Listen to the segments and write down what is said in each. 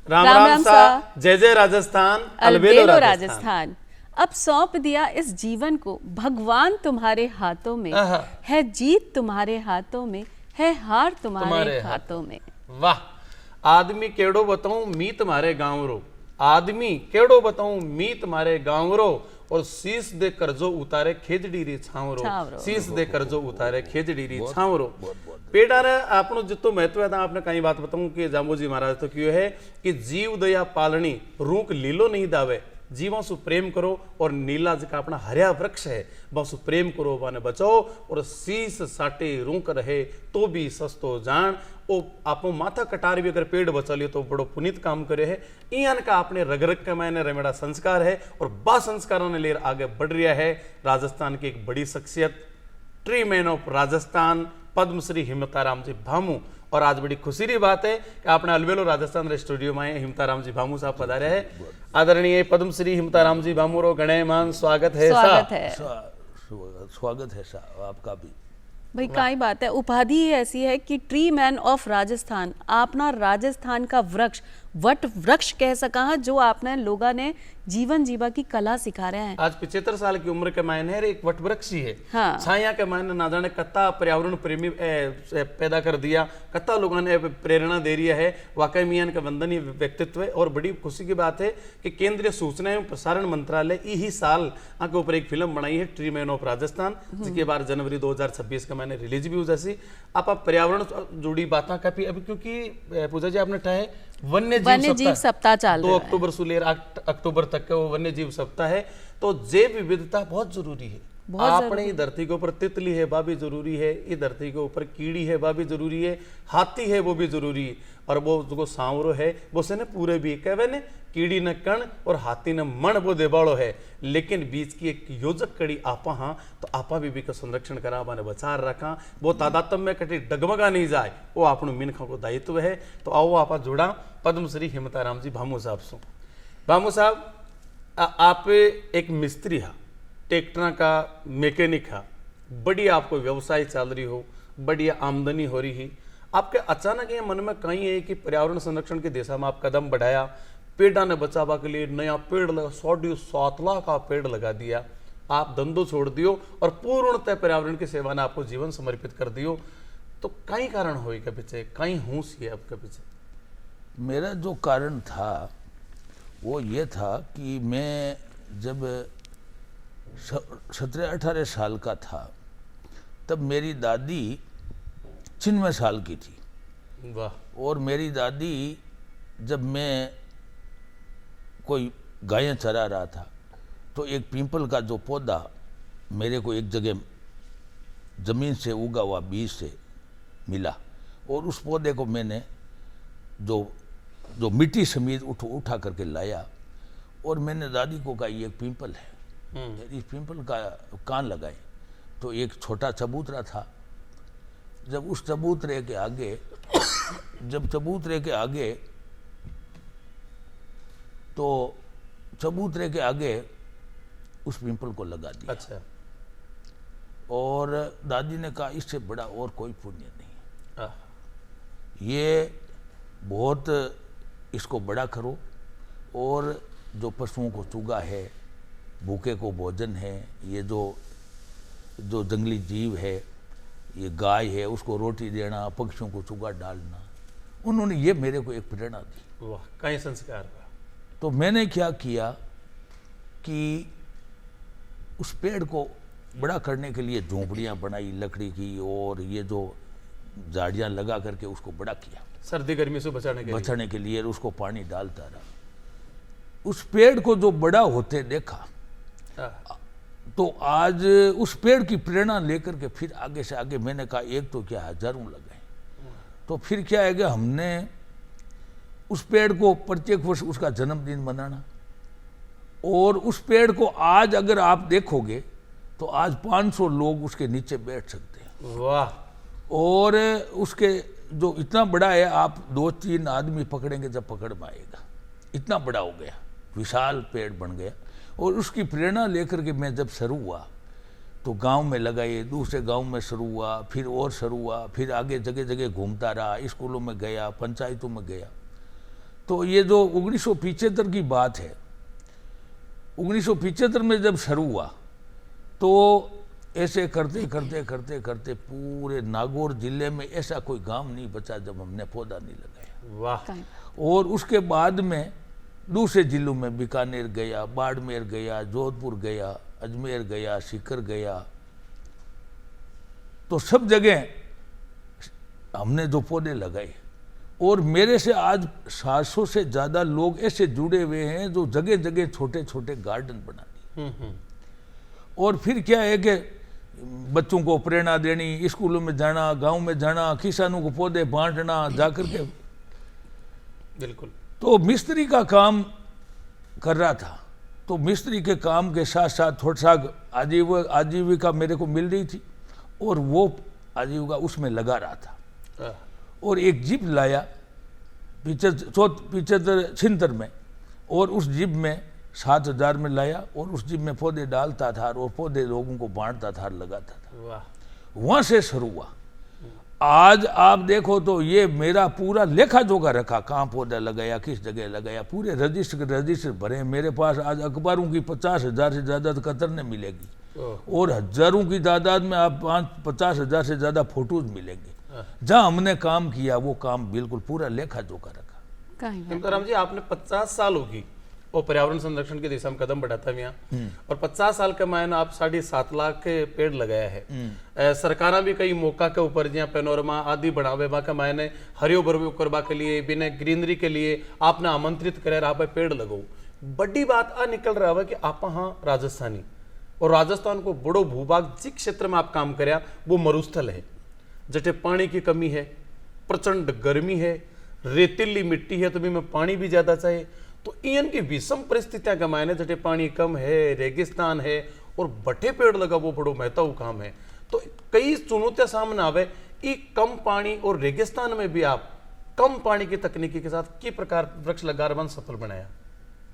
राम राम सा, जय जय राजस्थान, अलबेलो राजस्थान। अब सौंप दिया इस जीवन को, भगवान तुम्हारे हाथों में है, जीत तुम्हारे हाथों में है, हार तुम्हारे हाथों में। वाह। आदमी केड़ो बताऊं मी तुम्हारे गाँव रो, आदमी केड़ो बताऊं मी तुम्हारे गाँव रो, और शीश दे करजो उतारे खेजड़ी री छावरो, शीश दे करजो उतारे खेजड़ी री छावरो। पेटारे आपनो जितो महत्व है आपने कई बात बताऊं कि जांबोजी महाराज तो क्यों है कि जीव दया पालनी रूक लीलो नहीं दावे, जीवों से प्रेम करो और नीला जिका अपना हरिया वृक्ष है बस प्रेम करो वाने बचाओ, और शीश साटे रूक रहे तो भी सस्तो जान, ओ आपो माथा कटार भी अगर पेड़ बचा लियो तो बड़ो पुनीत काम करे है। इन का अपने रग रग के मैंने रमेड़ा संस्कार है और बा संस्कारों ने लेकर आगे बढ़ रहा है। राजस्थान की एक बड़ी शख्सियत, tree man of Rajasthan, Padmashri Himtaram ji Bhamu. और आज बड़ी खुशी की बात है कि आपने अलबेलो राजस्थान रे स्टूडियो में हिमताराम जी भामू साहब पधारे है। आदरणीय पद्मश्री हिमताराम जी भामू रो गणयमान स्वागत है। स्वागत है साहब आपका भी। भाई काई बात है, उपाधि ही ऐसी है कि ट्री मैन ऑफ राजस्थान, आपना राजस्थान का वृक्ष, वट वृक्ष कह सका है, जो आपने लोगों ने जीवन जीवा की कला सिखा रहे हैं। आज 75 साल की उम्र के मायने एक वट वृक्ष ही है। हाँ। छाया के मायने ना जाने कत्ता पर्यावरण प्रेमी पैदा कर दिया, कत्ता लोगों ने प्रेरणा दे रही है। वाकई मियान का वंदनीय व्यक्तित्व है और बड़ी खुशी की बात है कि केंद्रीय सूचना एवं प्रसारण मंत्रालय ही साल के ऊपर एक फिल्म बनाई है, ट्री मैन ऑफ राजस्थान, जिसके बाद जनवरी 2026 का मैंने रिलीज भी हो जैसी। आप पर्यावरण जुड़ी बातें काफी अभी, क्योंकि पूजा जी आपने कहा है वन्य जीव सप्ताह चल 2 अक्टूबर से लेकर 8 अक्टूबर तक का वो वन्य जीव सप्ताह है। तो जैव विविधता बहुत जरूरी है। अपने ही धरती के ऊपर तितली है वह भी जरूरी है, इस धरती के ऊपर कीड़ी है वह भी जरूरी है, हाथी है वो भी जरूरी है, और वो जो सांवरो है वो से न पूरे भी कहवे ने कीड़ी न कण और हाथी न मन वो देवाड़ो है, लेकिन बीच की एक योजक कड़ी आपा। हाँ, तो आपा भी का संरक्षण करा, माने बचार रखा, वो तादात्म में कटी डगमगा नहीं जाए, वो आपनो मिनखा को दायित्व है। तो आओ आपा जुड़ा पद्मश्री हिमताराम जी भामू साहब सो। भामू साहब, आप एक मिस्त्री हा, ट्रैक्टर का मैकेनिक हा, बढ़िया आपको व्यवसाय चल रही हो, बढ़िया आमदनी हो रही है, आपके अचानक ये मन में कहीं है कि पर्यावरण संरक्षण की दिशा में आप कदम बढ़ाया, पेड़ा ने बचावा के लिए नया पेड़ लगा, 107 लाख का पेड़ लगा दिया, आप धंधो छोड़ दियो और पूर्णतः पर्यावरण की सेवा ने आपको जीवन समर्पित कर दियो। तो कई कारण हो के पीछे, कई हूस है आपके पीछे? मेरा जो कारण था वो ये था कि मैं जब 17-18 साल का था तब मेरी दादी 96 साल की थी। वाह। और मेरी दादी, जब मैं कोई गायें चरा रहा था तो एक पीपल का जो पौधा मेरे को एक जगह जमीन से उगा हुआ बीज से मिला, और उस पौधे को मैंने जो मिट्टी समेत उठा करके लाया, और मैंने दादी को कहा ये एक पीपल है, इस पीपल का कान लगाए। तो एक छोटा चबूतरा था, जब उस चबूतरे के आगे तो चबूतरे के आगे उस पीपल को लगा दिया। अच्छा। और दादी ने कहा इससे बड़ा और कोई पुण्य नहीं, ये बहुत इसको बड़ा करो, और जो पशुओं को चुगा है, भूखे को भोजन है, ये जो जंगली जीव है, ये गाय है, उसको रोटी देना, पक्षियों को चुगा डालना, उन्होंने ये मेरे को एक प्रेरणा दी। वाह, कई संस्कार। तो मैंने क्या किया कि उस पेड़ को बड़ा करने के लिए झोंपड़ियाँ बनाई लकड़ी की, और ये जो झाड़ियाँ लगा करके उसको बड़ा किया, सर्दी गर्मी से बचाने के लिए उसको पानी डालता रहा। उस पेड़ को जो बड़ा होते देखा, तो आज उस पेड़ की प्रेरणा लेकर के फिर आगे से आगे मैंने कहा एक तो क्या हजारों लगाए। तो फिर क्या है कि हमने उस पेड़ को प्रत्येक वर्ष उसका जन्मदिन मनाना, और उस पेड़ को आज अगर आप देखोगे तो आज 500 लोग उसके नीचे बैठ सकते हैं। वाह। और उसके जो इतना बड़ा है, आप 2-3 आदमी पकड़ेंगे जब पकड़ में आएगा, इतना बड़ा हो गया, विशाल पेड़ बन गया। और उसकी प्रेरणा लेकर के मैं जब शुरू हुआ तो गांव में लगाए, दूसरे गांव में शुरू हुआ, फिर और शुरू हुआ, फिर आगे जगह जगह घूमता रहा, स्कूलों में गया, पंचायतों में गया। तो ये जो 1975 की बात है, 1975 में जब शुरू हुआ तो ऐसे करते करते करते करते पूरे नागौर जिले में ऐसा कोई गांव नहीं बचा जब हमने पौधा नहीं लगाया। वाह। और उसके बाद में दूसरे जिलों में बीकानेर गया, बाड़मेर गया, जोधपुर गया, अजमेर गया, सीकर गया, तो सब जगह हमने जो पौधे लगाए। और मेरे से आज 700 से ज़्यादा लोग ऐसे जुड़े हुए हैं जो जगह जगह छोटे छोटे गार्डन बना दिए। और फिर क्या है कि बच्चों को प्रेरणा देनी, स्कूलों में जाना, गांव में जाना, किसानों को पौधे बांटना जाकर के। बिल्कुल। तो मिस्त्री का काम कर रहा था, तो मिस्त्री के काम के साथ साथ थोड़ा सा आजीविका मेरे को मिल रही थी और वो आजीविका उसमें लगा रहा था। और एक जिप लाया 75 में, और उस जिप में 7,000 में लाया और उस जिप में पौधे डालता था और पौधे लोगों को बांटता था, लगाता था। वाह। वहां से शुरू हुआ। आज आप देखो तो ये मेरा पूरा लेखा जोखा रखा, कहाँ पौधा लगाया, किस जगह लगाया, पूरे रजिस्टर भरे मेरे पास। आज अखबारों की 50,000 से ज्यादा कतरने मिलेगी और हजारों की तादाद में आप 50,000 से ज्यादा फोटोज मिलेंगे जहाँ हमने काम किया। वो काम बिल्कुल पूरा लेखा जोखा रखा। हिमताराम जी, आपने 50 साल होगी और पर्यावरण संरक्षण की दिशा में कदम बढ़ाता है यहाँ, और 50 साल के मायने आप 7.5 लाख के पेड़ लगाया है। सरकारा भी कई मौका के ऊपर जहाँ पेनोरमा आदि बढ़ावे बा के मायने हरियो भरियो करवा के लिए, बिना ग्रीनरी के लिए आपने आमंत्रित करे रहा पेड़ लगाओ। बड़ी बात आ निकल रहा है कि आप हाँ राजस्थानी, और राजस्थान को बड़ो भूभाग जिस क्षेत्र में आप काम कराया वो मरुस्थल है, जटे पानी की कमी है, प्रचंड गर्मी है, रेतीली मिट्टी है, तो भी में पानी भी ज्यादा चाहिए। तो इन की विषम परिस्थितियां के मायने जटे पानी कम है, रेगिस्तान है, और बटे पेड़ लगा वो बड़ो महत्व काम है। तो कई चुनौतियां सामने आवे, कम पानी और रेगिस्तान में भी आप कम पानी की तकनीकी के साथ किस प्रकार वृक्ष लगा रवन सफल बनाया?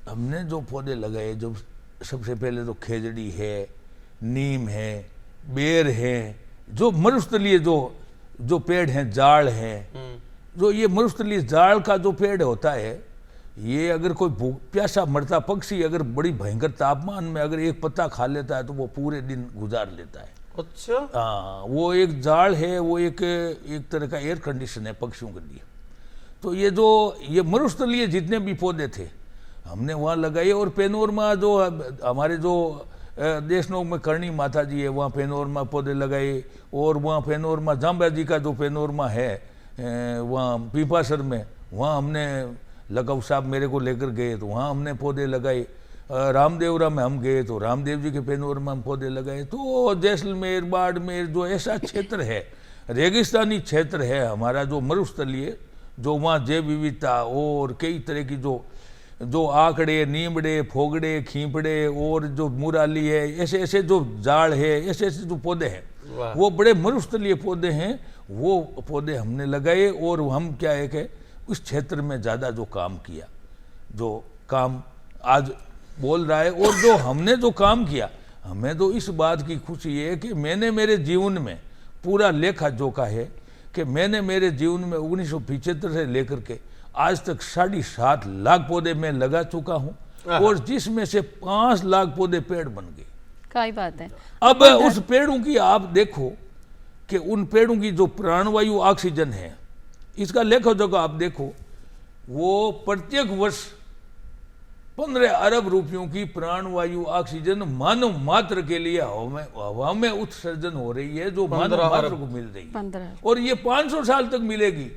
हमने जो पौधे लगाए, जो सबसे पहले तो खेजड़ी है, नीम है, बेर है, जो मरुस्थलीय जो पेड़ हैं, जाड़ है। जो ये मरुस्थलीय जाड़ का जो पेड़ होता है, ये अगर कोई प्यासा मरता पक्षी अगर बड़ी भयंकर तापमान में अगर एक पत्ता खा लेता है तो वो पूरे दिन गुजार लेता है। अच्छा। हाँ, वो एक जाड़ है, वो एक तरह का एयर कंडीशन है पक्षियों के लिए। तो ये मरुस्थलीय जितने भी पौधे थे हमने वहाँ लगाए। और पेनोरमा जो हमारे जो देशनोक में करणी माता जी है, वहाँ पेनोरमा पौधे लगाए। और वहाँ पेनोरमा जांबा जी का जो पेनोरमा है वहाँ पीपासर में, वहाँ हमने लगाव साहब मेरे को लेकर गए तो वहाँ हमने पौधे लगाए। रामदेवरा में हम गए तो रामदेव जी के पेनोरमा में पौधे लगाए। तो जैसलमेर, बाड़मेर जो ऐसा क्षेत्र है, रेगिस्तानी क्षेत्र है हमारा, जो मरुस्थलीय, जो वहाँ जैव विविधता और कई तरह की जो आकड़े, नीमड़े, फोगड़े, खींपड़े और जो मुराली है, ऐसे ऐसे जो जाड़ है, ऐसे ऐसे जो पौधे हैं वो बड़े मरुस्थलीय पौधे हैं, वो पौधे हमने लगाए। और हम क्या है कि उस क्षेत्र में ज़्यादा जो काम किया, जो काम आज बोल रहा है, और जो हमने जो काम किया, हमें तो इस बात की खुशी है कि मैंने मेरे जीवन में पूरा लेखा जोखा है कि मैंने मेरे जीवन में 1975 से लेकर के आज तक 7.5 लाख पौधे मैं लगा चुका हूँ, और जिसमें से 5 लाख पौधे पेड़ बन गए। क्या बात है। अब उस पेड़ों की आप देखो कि उन पेड़ों की जो प्राणवायु ऑक्सीजन है, इसका लेखो जोखा आप देखो, वो प्रत्येक वर्ष 15 अरब रुपयों की प्राणवायु ऑक्सीजन मानव मात्र के लिए हवा में उत्सर्जन हो रही है, जो मानव मात्र को मिल रही है, और ये 500 साल तक मिलेगी।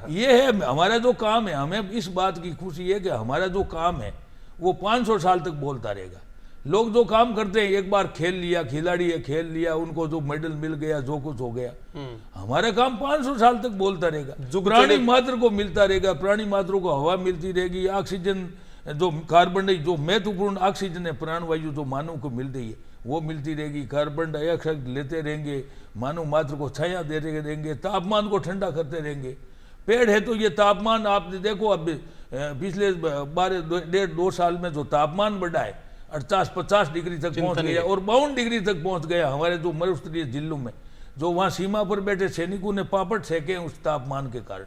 ये है हमारा जो काम है। हमें इस बात की खुशी है कि हमारा जो काम है वो 500 साल तक बोलता रहेगा। लोग जो काम करते हैं, एक बार खेल लिया, खिलाड़ी है खेल लिया, उनको जो मेडल मिल गया, जो कुछ हो गया, हमारा काम 500 साल तक बोलता रहेगा। प्राणी मात्र को मिलता रहेगा, प्राणी मात्रों को हवा मिलती रहेगी, ऑक्सीजन जो कार्बन जो महत्वपूर्ण ऑक्सीजन है, प्राणवायु जो मानव को मिल रही है वो मिलती रहेगी। कार्बन डाइऑक्साइड लेते रहेंगे, मानव मात्र को छाया दे रहेंगे, तापमान को ठंडा करते रहेंगे। पेड़ है तो ये तापमान आप देखो, अब पिछले 1.5-2 साल में जो तापमान बढ़ा है 48-50 डिग्री तक पहुंच गया, और 52 डिग्री तक पहुंच गया हमारे जो मरुस्थलीय जिलों में, जो वहाँ सीमा पर बैठे सैनिकों ने पापड़ सेके उस तापमान के कारण।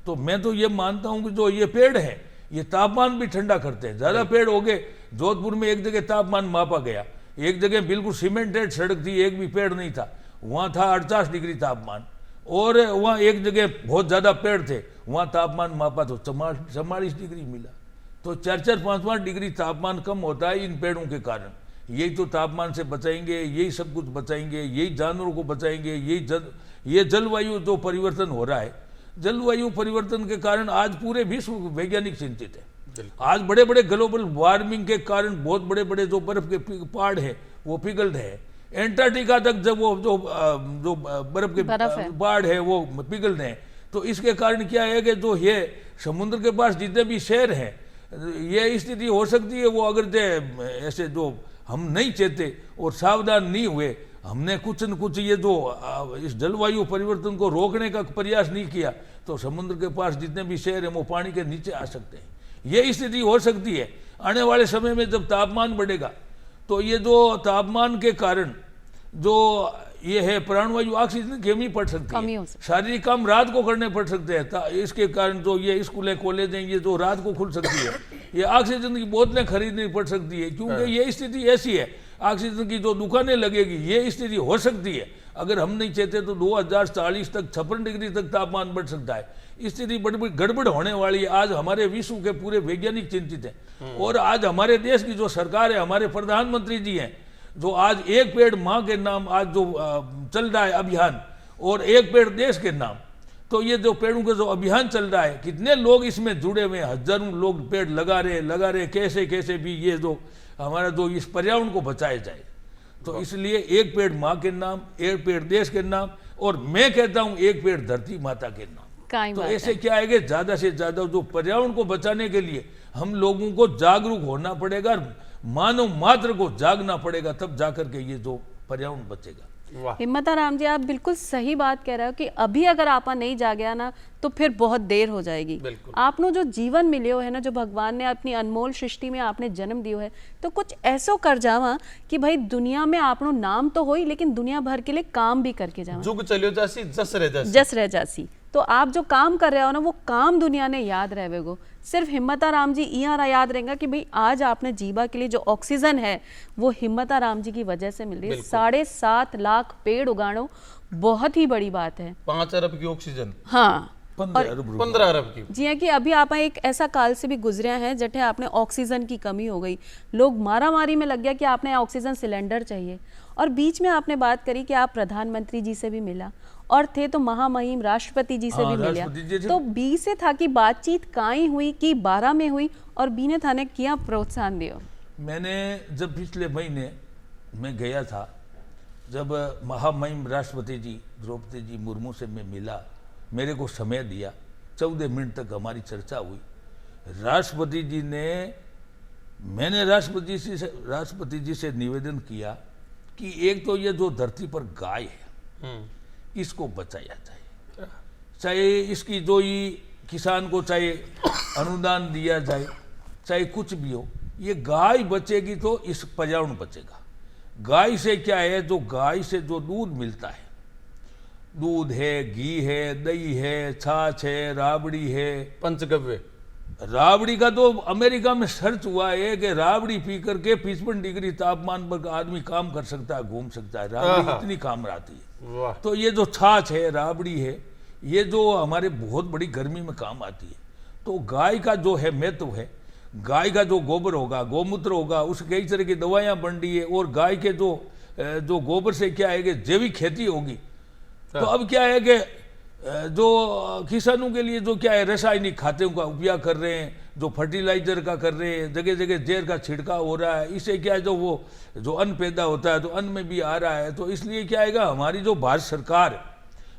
तो मैं तो ये मानता हूँ कि जो ये पेड़ है, ये तापमान भी ठंडा करते हैं। ज़्यादा पेड़ हो गए, जोधपुर में एक जगह तापमान मापा गया, एक जगह बिल्कुल सीमेंटेड सड़क थी, एक भी पेड़ नहीं था, वहाँ था 48 डिग्री तापमान, और वहाँ एक जगह बहुत ज़्यादा पेड़ थे, वहाँ तापमान मापा तो 44 डिग्री मिला। तो 4-4, 5-5 डिग्री तापमान कम होता है इन पेड़ों के कारण। यही तो तापमान से बचाएंगे, यही सब कुछ बचाएंगे, यही जानवरों को बचाएंगे, ये जलवायु जो परिवर्तन हो रहा है, जलवायु परिवर्तन के कारण आज पूरे विश्व वैज्ञानिक चिंतित है। आज बड़े बड़े ग्लोबल वार्मिंग के कारण बहुत बड़े बड़े जो बर्फ के पहाड़ है वो पिघल रहे हैं। एंटार्क्टिका तक जब वो जो बर्फ के पहाड़ है वो पिघल रहे हैं, तो इसके कारण क्या है कि जो ये समुद्र के पास जितने भी शहर हैं, ये स्थिति हो सकती है वो अगर ऐसे जो हम नहीं चेते और सावधान नहीं हुए, हमने कुछ न कुछ ये जो इस जलवायु परिवर्तन को रोकने का प्रयास नहीं किया, तो समुद्र के पास जितने भी शहर हैं वो पानी के नीचे आ सकते हैं। ये स्थिति हो सकती है आने वाले समय में जब तापमान बढ़ेगा। तो ये जो तापमान के कारण जो ये है प्राणवायु ऑक्सीजन की कमी पड़ सकती है, शारीरिक काम रात को करने पड़ सकते हैं। इसके कारण जो ये स्कूलें कॉलेज हैं ये जो रात को खुल सकती है, ये ऑक्सीजन की बोतलें खरीदनी पड़ सकती है, क्योंकि ये स्थिति ऐसी है, ऑक्सीजन की जो दुकानें लगेगी, ये स्थिति हो सकती है। अगर हम नहीं चाहते तो 2040 तक 56 डिग्री तक तापमान बढ़ सकता है। स्थिति बड़ी गड़बड़ होने वाली है। आज हमारे विश्व के पूरे वैज्ञानिक चिंतित हैं, और आज हमारे देश की जो सरकार है, हमारे प्रधानमंत्री जी हैं, जो आज एक पेड़ माँ के नाम आज जो चल रहा है अभियान, और एक पेड़ देश के नाम, तो ये जो पेड़ों का जो अभियान चल रहा है, कितने लोग इसमें जुड़े हुए हैं, हजारों लोग पेड़ लगा रहे कैसे कैसे भी ये जो हमारा जो इस पर्यावरण को बचाया जाए। तो इसलिए एक पेड़ माँ के नाम, एक पेड़ देश के नाम, और मैं कहता हूँ एक पेड़ धरती माता के नाम। तो ऐसे क्या है कि ज्यादा से ज्यादा जो पर्यावरण को बचाने के लिए हम लोगों को जागरूक होना पड़ेगा, मानव मात्र को जागना पड़ेगा, तब जाकर के ये जो पर्यावरण बचेगा। हिम्मताराम जी, आप बिल्कुल सही बात कह रहे हो कि अभी अगर आपा नहीं जागया ना तो फिर बहुत देर हो जाएगी। आपनो जो जीवन मिलियो है ना, जो भगवान ने अपनी अनमोल सृष्टि में आपने जन्म दियो है, तो कुछ ऐसो कर जावा कि भाई दुनिया में आपनो नाम तो होई, लेकिन दुनिया भर के लिए काम भी करके जावा। जुग चलियो जासी जस रह जासी। तो आप जो काम कर रहे हो ना, वो काम दुनिया ने याद रहेगो। सिर्फ हिम्मताराम जी यहाँ याद रहेगा कि भाई आज आपने जीवा के लिए जो ऑक्सीजन है वो हिम्मताराम जी की वजह से मिल रही है। 7.5 लाख पेड़ उगाड़ो बहुत ही बड़ी बात है। 5 अरब की ऑक्सीजन, हाँ 15 अरब की। जी हाँ, कि अभी आप एक ऐसा काल से भी गुजरे हैं जठे आपने ऑक्सीजन की कमी हो गई, लोग मारामारी में लग गया कि आपने ऑक्सीजन सिलेंडर चाहिए। और बीच में आपने बात करी कि आप प्रधानमंत्री जी से भी मिला, और थे तो महामहिम राष्ट्रपति जी से भी मिला। तो बी से था कि बातचीत काई हुई कि 12 में हुई, और बी ने थाने किया प्रोत्साहन दियो। मैंने जब पिछले महीने मैं गया था, जब महामहिम राष्ट्रपति जी द्रौपदी जी मुर्मू से मैं मिला, मेरे को समय दिया, 14 मिनट तक हमारी चर्चा हुई। राष्ट्रपति जी ने, मैंने राष्ट्रपति जी से निवेदन किया कि एक तो ये जो धरती पर गाय है इसको बचाया जाए, चाहे इसकी जो ही किसान को चाहे अनुदान दिया जाए, चाहे कुछ भी हो, ये गाय बचेगी तो इस पर्यावरण बचेगा। गाय से क्या है, जो गाय से जो दूध मिलता है, दूध है, घी है, दही है, छाछ है, राबड़ी है, पंचगव्य। राबड़ी का तो अमेरिका में सर्च हुआ है कि राबड़ी पी करके 55 डिग्री तापमान पर आदमी काम कर सकता है, घूम सकता है, राबड़ी इतनी काम आती है। तो ये जो छाछ है, राबड़ी है, ये जो हमारे बहुत बड़ी गर्मी में काम आती है। तो गाय का जो है महत्व है, गाय का जो गोबर होगा, गोमूत्र होगा, उससे कई तरह की दवाइयाँ बन रही है, और गाय के जो गोबर से क्या है कि जैविक खेती होगी। तो अब क्या है कि जो किसानों के लिए जो क्या है रासायनिक खाद्यों का उपयोग कर रहे हैं, जो फर्टिलाइजर का कर रहे हैं, जगह जगह जहर का छिड़काव हो रहा है, इससे क्या है जो अन्न पैदा होता है तो अन्न में भी आ रहा है। तो इसलिए क्या आएगा, हमारी जो भारत सरकार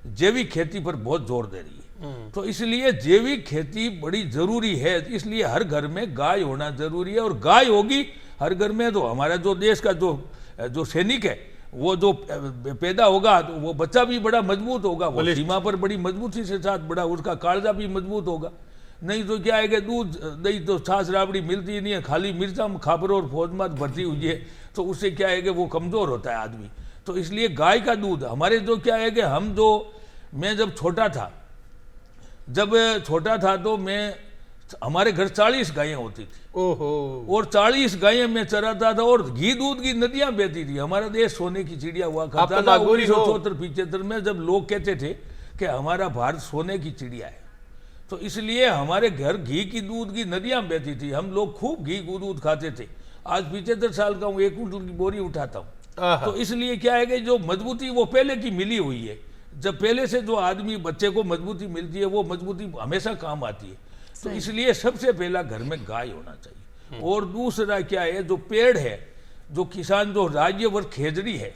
जैविक खेती पर बहुत जोर दे रही है। तो इसलिए जैविक खेती बड़ी जरूरी है, इसलिए हर घर में गाय होना जरूरी है, और गाय होगी हर घर में तो हमारा जो देश का जो सैनिक है वो जो पैदा होगा तो वो बच्चा भी बड़ा मजबूत होगा, वो सीमा पर बड़ी मजबूती से साथ बड़ा, उसका कालजा भी मजबूत होगा। नहीं तो क्या है कि दूध दही तो छाछ राबड़ी मिलती ही नहीं है, खाली मिर्चा खाबर और फौज मात भरती हुई है, तो उससे क्या है कि वो कमजोर होता है आदमी। तो इसलिए गाय का दूध हमारे जो क्या है कि मैं जब छोटा था तो मैं हमारे घर 40 गायें होती थी ओहो। और 40 गायें में चराता था और घी दूध की नदियां बहती थी। हमारा देश सोने की चिड़िया हुआ आप करता तो था नागौरी हो। 1974-75 में, जब लोग कहते थे कि हमारा भारत सोने की चिड़िया है, तो इसलिए हमारे घर घी की दूध की नदियां बहती थी। हम लोग खूब घी दूध खाते थे। आज 75 साल का हूँ, 1 कुंटल की बोरी उठाता हूँ। आहा। तो इसलिए क्या है कि जो मजबूती वो पहले की मिली हुई है। जब पहले से जो आदमी बच्चे को मजबूती मिलती है वो मजबूती हमेशा काम आती है। तो इसलिए सबसे पहला घर में गाय होना चाहिए। और दूसरा क्या है, जो पेड़ है, जो किसान जो राज्यवर्ग खेजड़ी है,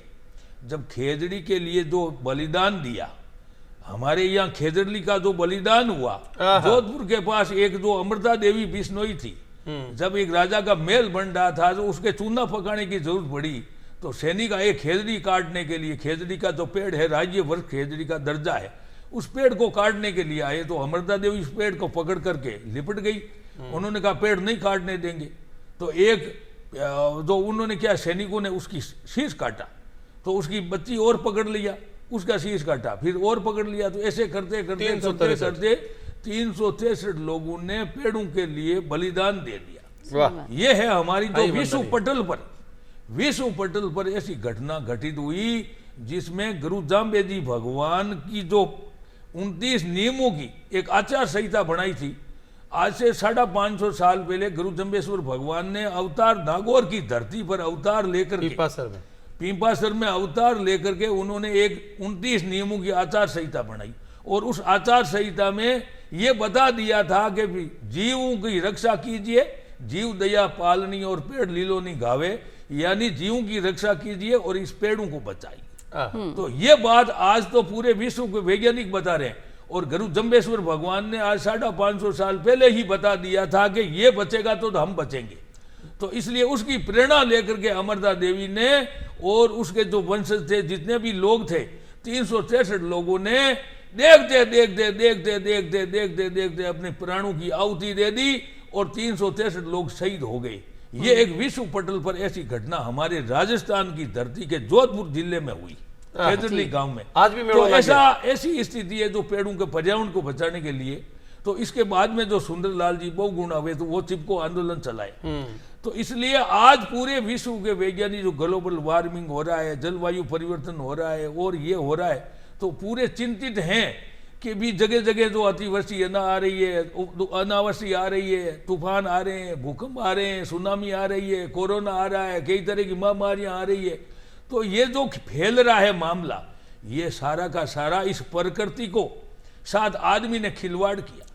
जब खेजड़ी के लिए जो बलिदान दिया, हमारे यहाँ खेजड़ी का जो बलिदान हुआ, जोधपुर के पास एक जो अमृता देवी बिश्नोई थी, जब एक राजा का महल बन रहा था तो उसके चूना पकाने की जरूरत पड़ी, तो सैनिक आए खेजड़ी काटने के लिए। खेजड़ी का जो पेड़ है, राज्य वर्ग खेजड़ी का दर्जा है, उस पेड़ को काटने के लिए आए। तो अमृता देवी उस पेड़ को पकड़ करके लिपट गई। उन्होंने कहा पेड़ नहीं काटने देंगे। तो जो उन्होंने क्या, सैनिकों ने उसकी शीश काटा, तो उसकी बच्ची और पकड़ लिया, उसका शीश काटा, फिर और पकड़ लिया। तो ऐसे करते करते 363 लोगों ने पेड़ों के लिए बलिदान दे दिया। वाह। ये है हमारी जो विश्व पटल पर ऐसी घटना घटित हुई जिसमें गुरु जाम्बेजी भगवान की जो 29 नियमों की एक आचार संहिता बनाई थी। आज से 550 साल पहले गुरु जम्बेश्वर भगवान ने अवतार नागौर की धरती पर अवतार लेकर के पीपासर में अवतार लेकर के उन्होंने एक 29 नियमों की आचार संहिता बनाई। और उस आचार संहिता में ये बता दिया था कि जीवों की रक्षा कीजिए, जीव दया पालनी और पेड़ लीलोनी गावे, यानी जीवों की रक्षा कीजिए और इस पेड़ों को बचाइए। तो ये बात आज तो पूरे विश्व के वैज्ञानिक बता रहे हैं। और गुरु जम्बेश्वर भगवान ने आज 550 साल पहले ही बता दिया था कि ये बचेगा तो हम बचेंगे। तो इसलिए उसकी प्रेरणा लेकर के अमृता देवी ने और उसके जो वंशज थे, जितने भी लोग थे, 363 लोगों ने देखते देखते देखते देखते देखते देखते अपने प्राणों की आहुति दे दी और 363 लोग शहीद हो गए। ये एक विश्व पटल पर ऐसी घटना हमारे राजस्थान की धरती के जोधपुर जिले में हुई, खेजड़ी गांव में। आज भी तो ऐसी स्थिति है जो पेड़ों के पर्यावरण को बचाने के लिए। तो इसके बाद में जो सुंदरलाल जी बहुगुणा हुए तो वो चिपको आंदोलन चलाए। तो इसलिए आज पूरे विश्व के वैज्ञानिक जो ग्लोबल वार्मिंग हो रहा है, जलवायु परिवर्तन हो रहा है और ये हो रहा है, तो पूरे चिंतित हैं कि भी जगह जगह जो अतिवृष्टि आ रही है, अनावृष्टि आ रही है, तूफान आ रहे हैं, भूकंप आ रहे हैं, सुनामी आ रही है, कोरोना आ रहा है, कई तरह की महामारियां आ रही है। तो ये जो फैल रहा है मामला, ये सारा का सारा इस प्रकृति को साथ आदमी ने खिलवाड़ किया।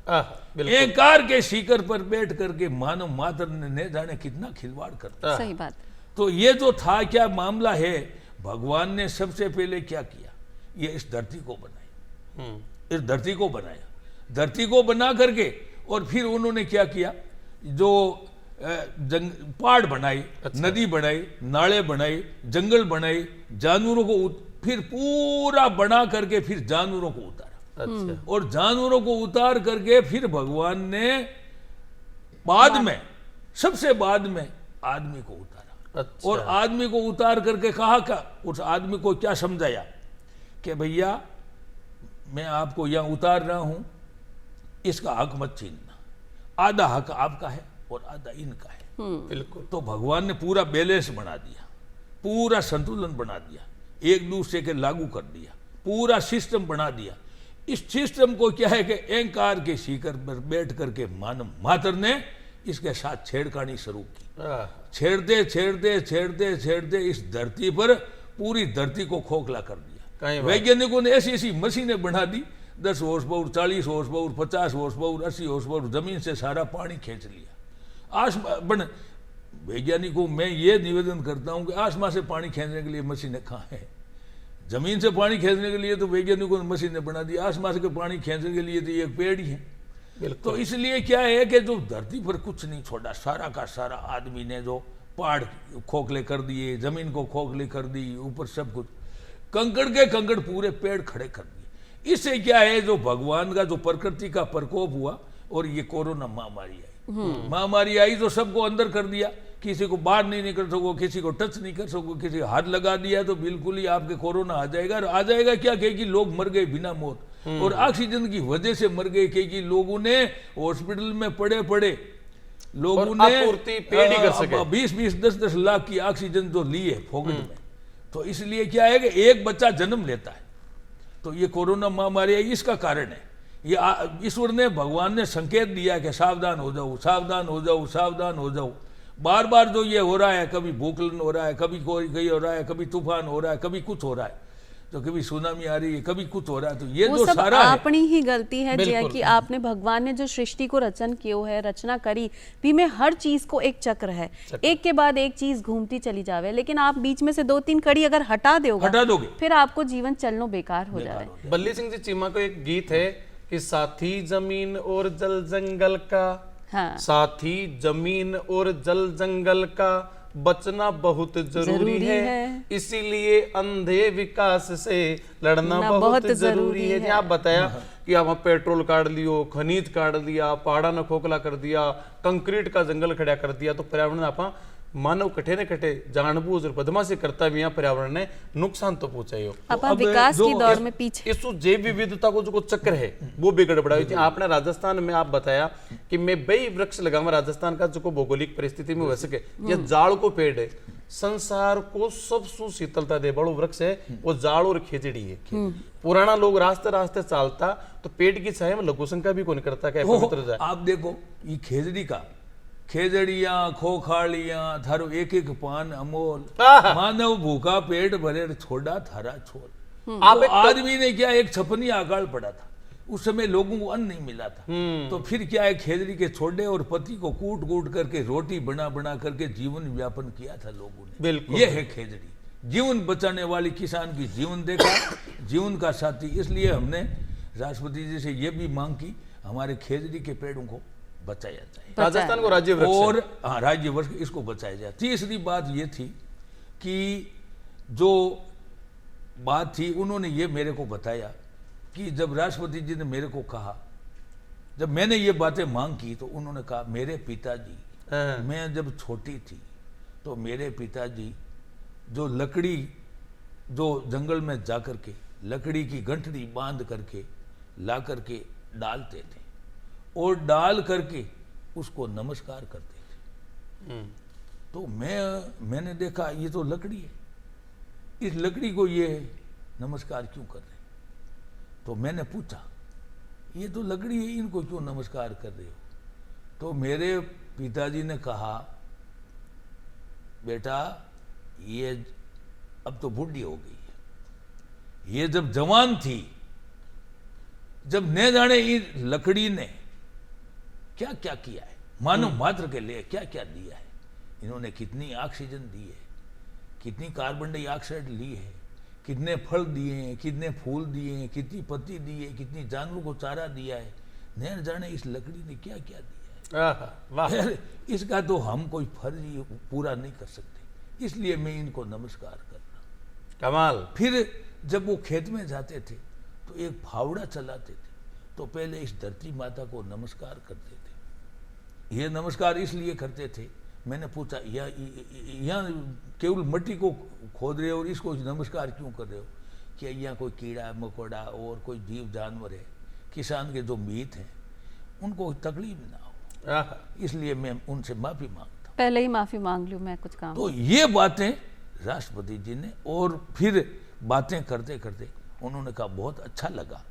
एक कार के शिखर पर बैठ करके मानव मात्र ने न जाने कितना खिलवाड़ करता। सही बात। तो ये जो था क्या मामला है, भगवान ने सबसे पहले क्या किया, ये इस धरती को बनाई, इस धरती को बनाया, धरती को बना करके और फिर उन्होंने क्या किया, जो पहाड़ बनाई, नदी बनाई, नाले बनाई, जंगल बनाई, जानवरों को फिर पूरा बना करके फिर जानवरों को उतारा। अच्छा। और जानवरों को उतार करके फिर भगवान ने बाद में, सबसे बाद में आदमी को उतारा। अच्छा। और आदमी को उतार करके कहा का उस आदमी को क्या समझाया कि भैया मैं आपको यहां उतार रहा हूं, इसका हक मत छीनना, आधा हक आपका है और आधा इनका है। बिल्कुल। तो भगवान ने पूरा बैलेंस बना दिया, पूरा संतुलन बना दिया, एक दूसरे के लागू कर दिया, पूरा सिस्टम बना दिया। इस सिस्टम को क्या है कि अहंकार के शिखर पर बैठ करके मानव मात्र ने इसके साथ छेड़खानी शुरू की। छेड़ते छेड़ते छेड़ते छेड़ते इस धरती पर पूरी धरती को खोखला कर दिया। वैज्ञानिकों ने ऐसी ऐसी मशीनें बना दी, 10 horse power, 40 horse power, 50 horse power, 80 horse power, जमीन से सारा पानी खींच लिया। आसमान वैज्ञानिकों मैं ये निवेदन करता हूं कि आसमान से पानी खींचने के लिए मशीनें कहाँ हैं? जमीन से पानी खींचने के लिए तो वैज्ञानिकों ने मशीनें बना दी, आसमान से पानी खींचने के लिए तो ये पेड़ ही है। तो इसलिए क्या है कि जो धरती पर कुछ नहीं छोड़ा, सारा का सारा आदमी ने जो पहाड़ खोखले कर दिए, जमीन को खोखले कर दी, ऊपर सब कुछ कंकड़ के कंकड़ पूरे पेड़ खड़े कर दिए। इससे क्या है, जो भगवान का जो प्रकृति का प्रकोप हुआ और ये कोरोना महामारी आई। महामारी आई तो सबको अंदर कर दिया, किसी को बाहर नहीं निकल सको, किसी को टच नहीं कर सको, किसी हाथ लगा दिया तो बिल्कुल ही आपके कोरोना आ जाएगा। और आ जाएगा क्या कि लोग मर गए बिना मौत। और ऑक्सीजन की वजह से मर गए, क्योंकि लोगों ने हॉस्पिटल में पड़े लोगों ने आपूर्ति पेड़ ही कर सके। 20-20, 10-10 लाख की ऑक्सीजन जो ली है फोकट में, तो इसलिए क्या है कि एक बच्चा जन्म लेता है, तो ये कोरोना महामारी है, इसका कारण है। ये ईश्वर ने, भगवान ने संकेत दिया कि सावधान हो जाओ, सावधान हो जाओ, सावधान हो जाओ। बार बार जो ये हो रहा है, कभी भूखलन हो रहा है, कभी कोई हो रहा है, कभी तूफान हो रहा है, कभी कुछ हो रहा है, तो कभी सुनामी आ रही है, कभी कुछ हो रहा है, तो ये जो सारा है अपनी ही गलती है जिया कि आपने, भगवान ने जो सृष्टि को रचना करी भी में हर चीज को एक चक्र है, एक के बाद एक चीज घूमती चली जावे, लेकिन आप बीच में से 2-3 कड़ी अगर हटा दोगे फिर आपको जीवन चलना बेकार हो जाए। बल्ली सिंह जी चीमा को एक गीत है कि साथी जमीन और जल जंगल का, हाँ। साथी जमीन और जल जंगल का बचना बहुत जरूरी है, इसीलिए अंधे विकास से लड़ना बहुत जरूरी है। आप बताया कि आप पेट्रोल काट लियो, खनिज काट दिया, पहाड़ा ने खोखला कर दिया, कंक्रीट का जंगल खड़ा कर दिया, तो पर्यावरण आप मानव कठे न कठे जानबूझ और बदमाशी करता भी यहाँ पर्यावरण ने नुकसान तो पहुंचाई हो। विकास की दौड़ में पीछे इस जैव विविधता को जो चक्र है वो भी गड़बड़ा हुई। आपने राजस्थान में आप बताया कि मैं बई वृक्ष लगाऊंगा, राजस्थान का जो भौगोलिक परिस्थिति में हो सके, यह जाड़ को पेड़ है, संसार को सबसे शीतलता दे बड़ो वृक्ष है वो जाड़ और खेजड़ी है। पुराना लोग रास्ते रास्ते चालता तो पेड़ की छाया में लघु शंका भी कौन करता क्या पवित्र जाए। आप देखो ये खेजड़ी का, खेजड़िया खोखाड़िया थारो एक एक पान अमोल, मानव भूखा पेट भरे छोड़ा थारा छोल। आप आदमी ने क्या एक छपनी अकाल पड़ा था, उस समय लोगों को अन्न नहीं मिला था, तो फिर क्या है खेजड़ी के छोड़े और पति को कूट कूट करके रोटी बना बना करके जीवन व्यापन किया था लोगों ने। बिल्कुल ये है खेजड़ी, जीवन बचाने वाली, किसान की जीवन देखा, जीवन का साथी। इसलिए हमने राष्ट्रपति जी से ये भी मांग की हमारे खेजड़ी के पेड़ों को बचाया जाए, राजस्थान को राज्य वृक्ष और हाँ राज्य वृक्ष इसको बचाया जाए। तीसरी बात ये थी कि जो बात थी उन्होंने ये मेरे को बताया कि जब राष्ट्रपति जी ने मेरे को कहा, जब मैंने ये बातें मांग की, तो उन्होंने कहा मेरे पिताजी, मैं जब छोटी थी तो मेरे पिताजी जो लकड़ी जो जंगल में जा करके लकड़ी की गंठड़ी बांध करके ला करके डालते थे और डाल करके उसको नमस्कार करते थे। तो मैंने देखा ये तो लकड़ी है, इस लकड़ी को ये नमस्कार क्यों कर रहे? तो मैंने पूछा ये तो लकड़ी है, इनको क्यों नमस्कार कर रहे हो? तो मेरे पिताजी ने कहा बेटा ये अब तो बूढ़ी हो गई है, ये जब जवान थी, जब न जाने इस लकड़ी ने क्या क्या किया है, मानव मात्र के लिए क्या क्या दिया है, इन्होंने कितनी ऑक्सीजन दी है, कितनी कार्बन डाइऑक्साइड ली है, कितने फल दिए हैं, कितने फूल दिए हैं, कितनी पत्ती दी है, कितनी जानवरों को चारा दिया है, न जाने इस लकड़ी ने क्या क्या दिया है। वाह। इसका तो हम कोई फर्ज ही पूरा नहीं कर सकते, इसलिए मैं इनको नमस्कार कर रहा हूं। कमाल। फिर जब वो खेत में जाते थे तो एक फावड़ा चलाते थे, तो पहले इस धरती माता को नमस्कार करते थे। ये नमस्कार इसलिए करते थे, मैंने पूछा यहाँ केवल मिट्टी को खोद रहे हो और इसको नमस्कार क्यों कर रहे हो? कि यहाँ कोई कीड़ा मकोड़ा और कोई जीव जानवर है, किसान के जो मीत हैं उनको तकलीफ ना हो, इसलिए मैं उनसे माफी मांगता हूँ। पहले ही माफी मांग लूँ मैं कुछ काम। तो ये बातें राष्ट्रपति जी ने, और फिर बातें करते करते उन्होंने कहा बहुत अच्छा लगा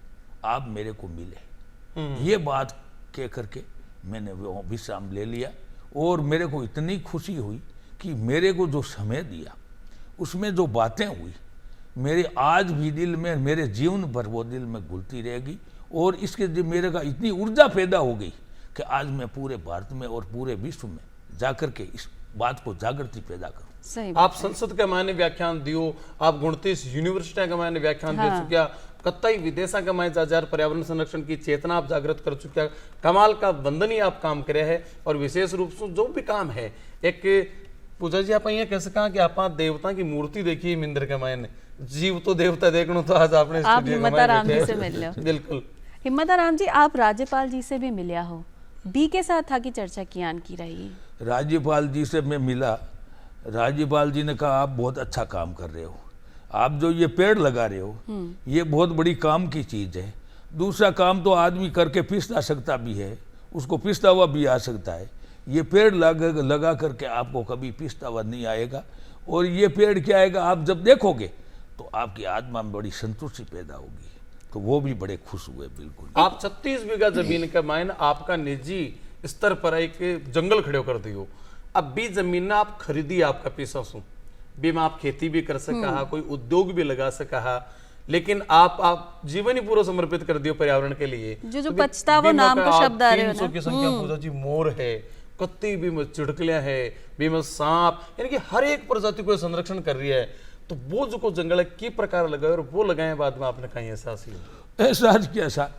आप मेरे को मिले। ये बात कह करके मैंने वो विश्राम ले लिया और मेरे को इतनी खुशी हुई कि मेरे को जो समय दिया उसमें जो बातें हुई मेरे आज भी दिल में, मेरे जीवन भर वो दिल में घुलती रहेगी। और इसके मेरे का इतनी ऊर्जा पैदा हो गई कि आज मैं पूरे भारत में और पूरे विश्व में जाकर के इस बात को जागृति पैदा करूं। आप संसद के मायने व्याख्यान दियो, आप 29 यूनिवर्सिटियां के मायने व्याख्यान दे चुकिया, कतई विदेशा के मायने हजार पर्यावरण संरक्षण की चेतना आप जागृत कर चुकिया। कमाल का वंदनीय आप काम करे है। और विशेष रूप से जो भी काम है, एक पूजा जी आप कह सका कि आप देवता की मूर्ति देखी मंदिर के मायने, जीव तो देवता देखना, तो आज आपने हिम्मता राम जी से मिल लो। बिल्कुल हिम्मता राम जी, आप राज्यपाल जी से भी मिलिया हो, बी के साथ था की चर्चा कियान की रही? राज्यपाल जी से मैं मिला, राज्यपाल जी ने कहा आप बहुत अच्छा काम कर रहे हो, आप जो ये पेड़ लगा रहे हो ये बहुत बड़ी काम की चीज है, दूसरा काम तो आदमी करके पीसता सकता भी है, उसको पीसता हुआ भी आ सकता है। ये पेड़ लगा करके आपको कभी पीसता हुआ नहीं आएगा। और ये पेड़ क्या आएगा, आप जब देखोगे तो आपकी आत्मा में बड़ी संतुष्टि पैदा होगी। तो वो भी बड़े खुश हुए। बिल्कुल। आप 36 बीघा जमीन का मायन आपका निजी स्तर पर एक जंगल खड़े कर दियो। अब भी जमीन ना आप खरीदी आपका पैसा सु भी में आप खेती भी कर सका, कोई उद्योग भी लगा सका, लेकिन आप जीवन ही पूरा समर्पित कर दियो पर्यावरण के लिए। जो पछतावा नाम का शब्द आ रहे हो ना, 300 की संख्या पूजा जी मोर है, कत्ती भी में चिड़कलियां है, भी में सांप, यानी कि हर एक प्रजाति को संरक्षण कर रही है। तो वो जो जंगल है की प्रकार लगाए और वो लगाए बाद में आपने कहीं एहसास ही एहसास क्या सा,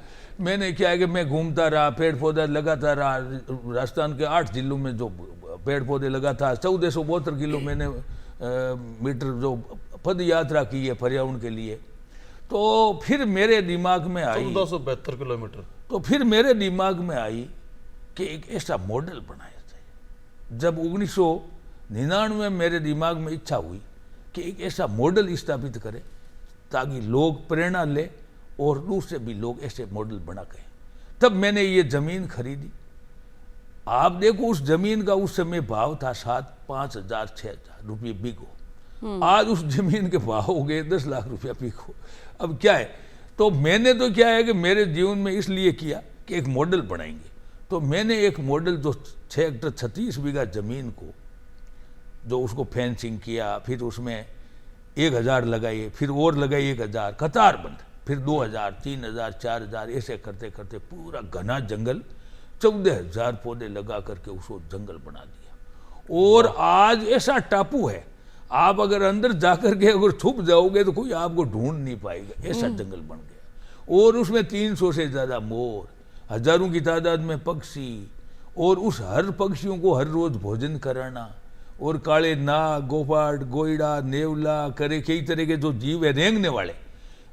मैंने क्या है कि मैं घूमता रहा, पेड़ पौधा लगाता रहा। राजस्थान के 8 जिलों में जो पेड़ पौधे लगा था, 1472 किलो मैंने मीटर जो पद यात्रा की है पर्यावरण के लिए। तो फिर मेरे दिमाग में आई 1472 किलोमीटर। तो फिर मेरे दिमाग में आई कि एक ऐसा मॉडल बनाया जाए। जब 1999 मेरे दिमाग में इच्छा हुई कि एक ऐसा मॉडल स्थापित करें ताकि लोग प्रेरणा ले और दूसरे भी लोग ऐसे मॉडल बना के, तब मैंने ये जमीन खरीदी। आप देखो उस जमीन का उस समय भाव था 5,000 6,000 रुपये बीघो। आज उस जमीन के भाव हो गए 10 लाख रुपया बीघो। अब क्या है, तो मैंने तो क्या है कि मेरे जीवन में इसलिए किया कि एक मॉडल बनाएंगे। तो मैंने एक मॉडल जो 6 हेक्टर 36 बीघा जमीन को जो उसको फेंसिंग किया, फिर उसमें 1,000 लगाए, फिर और लगाए 1,000 कतार बंद, फिर 2,000 3,000 4,000 ऐसे करते करते पूरा घना जंगल 14,000 पौधे लगा करके उसको जंगल बना दिया। और आज ऐसा टापू है, आप अगर अंदर जाकर के अगर छुप जाओगे तो कोई आपको ढूंढ नहीं पाएगा, ऐसा जंगल बन गया। और उसमें 300 से ज्यादा मोर, हजारों की तादाद में पक्षी, और उस हर पक्षियों को हर रोज भोजन कराना, और काले नाग, गोपाट, गोइडा, नेवला करे कई तरह के जो जीव है रेंगने वाले,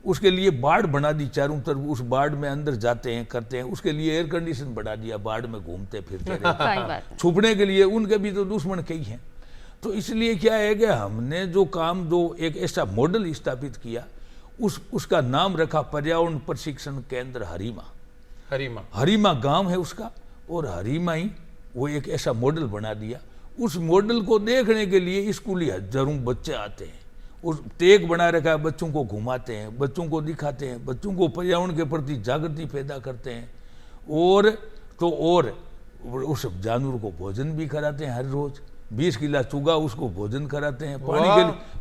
उसके लिए बाड़ बना दी चारों तरफ। उस बाड़ में अंदर जाते हैं करते हैं, उसके लिए एयर कंडीशन बढ़ा दिया, बाड़ में घूमते फिरते रहते छुपने के लिए। उनके भी तो दुश्मन कई हैं। तो इसलिए क्या है कि हमने जो काम जो एक ऐसा मॉडल स्थापित किया, उसका नाम रखा पर्यावरण प्रशिक्षण केंद्र हरीमा। हरीमा गांव है उसका, और हरीमा ही वो एक ऐसा मॉडल बना दिया। उस मॉडल को देखने के लिए स्कूली हजारों बच्चे आते हैं। उस टेक बना रखा है, बच्चों को घुमाते हैं, बच्चों को दिखाते हैं, बच्चों को पर्यावरण के प्रति जागृति पैदा करते हैं। और उस जानवर को भोजन भी कराते हैं हर रोज, 20 किलो चुगा उसको भोजन कराते हैं।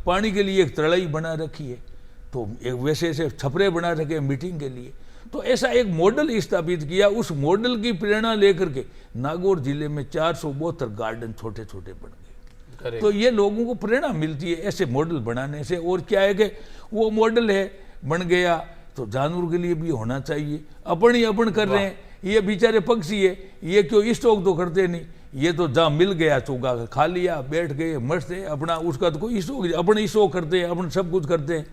पानी के लिए एक तड़ई बना रखी है, तो एक वैसे ऐसे छपरे बना रखे मीटिंग के लिए। तो ऐसा एक मॉडल स्थापित किया। उस मॉडल की प्रेरणा लेकर के नागौर जिले में 472 गार्डन छोटे छोटे बन गए। तो ये लोगों को प्रेरणा मिलती है ऐसे मॉडल बनाने से। और क्या है कि वो मॉडल है बन गया तो जानवर के लिए भी होना चाहिए। अपन ही अपन कर रहे हैं, ये बेचारे पक्षी है, ये क्यों स्टॉक तो करते नहीं, ये तो जहाँ मिल गया चुगा खा लिया, बैठ गए मस्त है अपना, उसका तो कोई स्टॉक, अपन स्टॉक करते हैं, अपन सब कुछ करते हैं।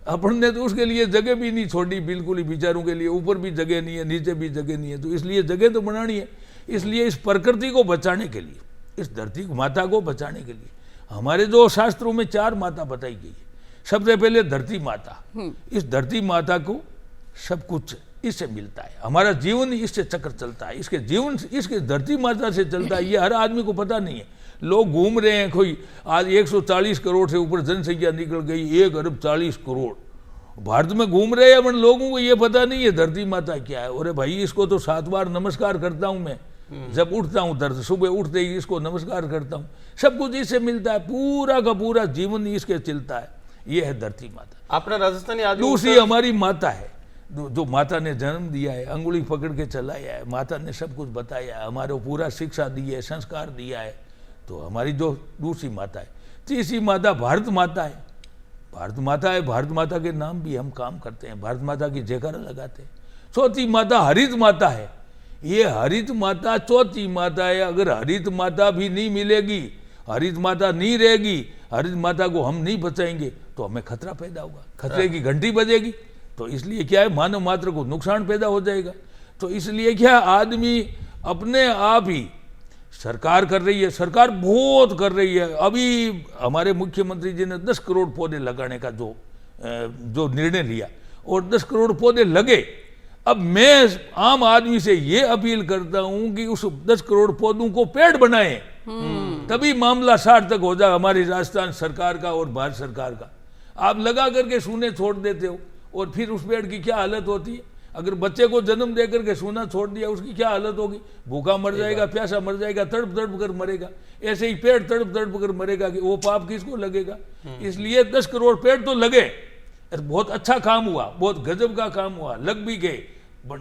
अपन ने तो उसके लिए जगह भी नहीं छोड़ी, बिल्कुल ही बेचारों के लिए। ऊपर भी जगह नहीं है, नीचे भी जगह नहीं है, तो इसलिए जगह तो बनानी है। इसलिए इस प्रकृति को बचाने के लिए, इस धरती माता को बचाने के लिए हमारे जो शास्त्रों में 4 माता बताई गई है। सबसे पहले धरती माता, इस धरती माता को सब कुछ इससे मिलता है, हमारा जीवन इससे चक्र चलता है, इसके जीवन इसके धरती माता से चलता है। ये हर आदमी को पता नहीं है। लोग घूम रहे हैं, कोई आज 140 करोड़ से ऊपर जनसंख्या निकल गई, 1 अरब 40 करोड़ भारत में घूम रहे हैं, पर लोगों को ये पता नहीं है धरती माता क्या है। अरे भाई, इसको तो 7 बार नमस्कार करता हूं मैं, जब उठता हूं, सुबह उठते ही इसको नमस्कार करता हूं। सब कुछ इससे मिलता है, पूरा का पूरा जीवन इसके चलता है। ये है धरती माता। अपना राजस्थानी आदमी दूसरी हमारी माता है, जो माता ने जन्म दिया है, अंगुली पकड़ के चलाया है, माता ने सब कुछ बताया है, हमारे पूरा शिक्षा दी है, संस्कार दिया है। तो हमारी जो दूसरी माता है। तीसरी माता भारत माता है। भारत माता है, भारत माता के नाम भी हम काम करते हैं, भारत माता की जयकारा लगाते हैं। चौथी माता हरित माता है। ये हरित माता चौथी माता है। अगर हरित माता भी नहीं मिलेगी, हरित माता नहीं रहेगी, हरित माता को हम नहीं बचाएंगे तो हमें खतरा पैदा होगा, खतरे की घंटी बजेगी। तो इसलिए क्या है, मानव मात्र को नुकसान पैदा हो जाएगा। तो इसलिए क्या, आदमी अपने आप ही, सरकार कर रही है, सरकार बहुत कर रही है। अभी हमारे मुख्यमंत्री जी ने 10 करोड़ पौधे लगाने का जो निर्णय लिया, और 10 करोड़ पौधे लगे। अब मैं आम आदमी से ये अपील करता हूं कि उस 10 करोड़ पौधों को पेड़ बनाएं, तभी मामला 60 तक हो जाए हमारी राजस्थान सरकार का और भारत सरकार का। आप लगा करके सूने छोड़ देते हो और फिर उस पेड़ की क्या हालत होती है। अगर बच्चे को जन्म दे करके सूना छोड़ दिया, उसकी क्या हालत होगी, भूखा मर जाएगा, प्यासा मर जाएगा, तड़प तड़प कर मरेगा। ऐसे ही पेड़ तड़प तड़प कर मरेगा, कि वो पाप किसको लगेगा। इसलिए 10 करोड़ पेड़ तो लगे, बहुत अच्छा काम हुआ, बहुत गजब का काम हुआ, लग भी गए,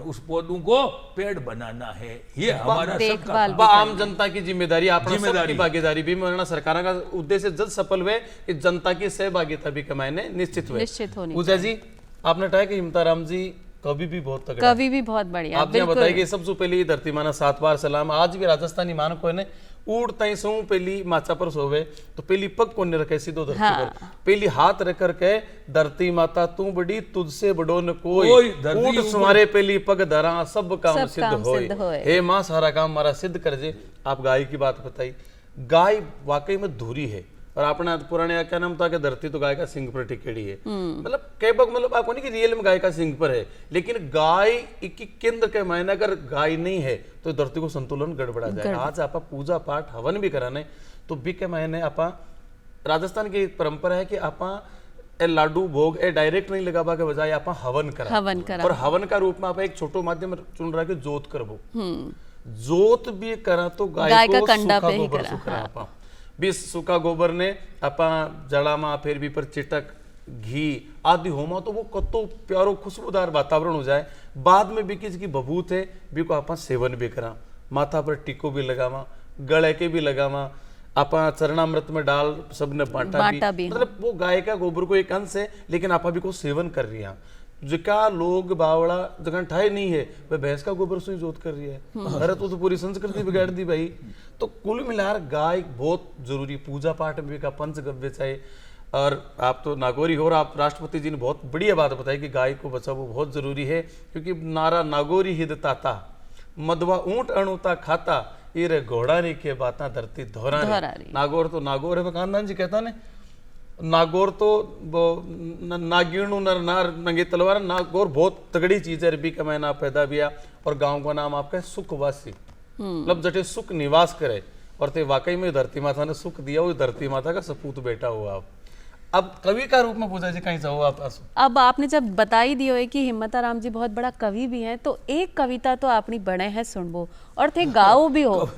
उस पौधों को पेड़ बनाना है, ये हमारा सबका काम। आम जनता की जिम्मेदारी, जिम्मेदारी भागीदारी भी मरना सरकार का उद्देश्य जल्द सफल हुए कि जनता की सहभागिता भी कमाने निश्चित हुए। पूजा जी, आपने कहा कि हिमताराम जी कवि भी बहुत तगड़ा, कवि भी बहुत बढ़िया। आपने बताया कि सबसे पहले धरती माना 7 बार सलाम। आज भी राजस्थानी मान को ने उड़ता ही सो पहली माचा पर सोवे तो पहली पग को रखे सीधो धरती पर, पहली हाथ रख करके धरती माता तू बड़ी तुझसे बड़ो न कोई, ऊट सुमारे पहली पग धरा सब काम सिद्ध होए, हे मां सारा काम हमारा सिद्ध कर जे। आप गाय की बात बताई, गाय वाकई में धुरी है, और अपना पुराने क्या नाम था कि धरती तो गाय का सिंह पर टिकेड़ी है। मतलब कई बार मतलब आपको नहीं कि रियल में गाय का सिंह पर है, लेकिन गाय की केंद्र के मायने अगर गाय नहीं है तो धरती को संतुलन गड़बड़ा जाए। आज आप पूजा पाठ हवन भी कराने तो भी के मायने आप राजस्थान की परंपरा है कि आप लाडू भोग डायरेक्ट नहीं लगावा के बजाय आप हवन करा, और हवन का रूप में आप एक छोटो माध्यम चुन रहा कि जोत करबो, जोत भी करा तो गाय को सूखा गोबर सुखरा भी सूखा गोबर ने अपा जड़ा में फिर भी पर चिटक घी आदि होमा तो वो कतो प्यारो खुशबूदार वातावरण हो जाए। बाद में भी किसी की बबूत है भी को आपा सेवन भी करा, माथा पर टिको भी लगावा, गले के भी लगावा, आपा चरणामृत में डाल सबने बांटा भी। मतलब वो गाय का गोबर को एक अंश है, लेकिन आपा भी को सेवन कर रही है। जिका लोग बावड़ा जगह ठाए नहीं है वह भैंस का गोबर से जोत कर रही है। अरे तो पूरी संस्कृति बिगाड़ दी भाई। तो कुल मिलाकर गाय बहुत जरूरी, पूजा पाठ में भी का पंचगव्य चाहिए। और आप तो नागौरी हो, और आप राष्ट्रपति जी ने बहुत बढ़िया बात बताई कि गाय को बचाओ वो बहुत जरूरी है, क्योंकि नारा नागौरी हिद ताता मधवा ऊंट अणुता खाता ये रे घोड़ा रे के बाता धरती धोरा रे। नागौर तो नागौर है, कानदान जी कहता ने नागौर तो नागिणु नर नार नंगे तलवार। नागौर बहुत तगड़ी चीज है, अरबी का मैना पैदा बिया, और गांव का नाम आपका है सुखवासी, मतलब जटे सुख निवास करे। और ते वाकई में धरती माता ने सुख दिया, वो धरती माता का सपूत बेटा हुआ। आप अब कवि का रूप में पूजा जी कहीं जाओ आप। अब आपने जब बताई दियो है कि हिम्मताराम जी बहुत बड़ा कवि भी हैं, तो एक कविता तो आपने बने हैं सुनबो और थे गाओ भी हो।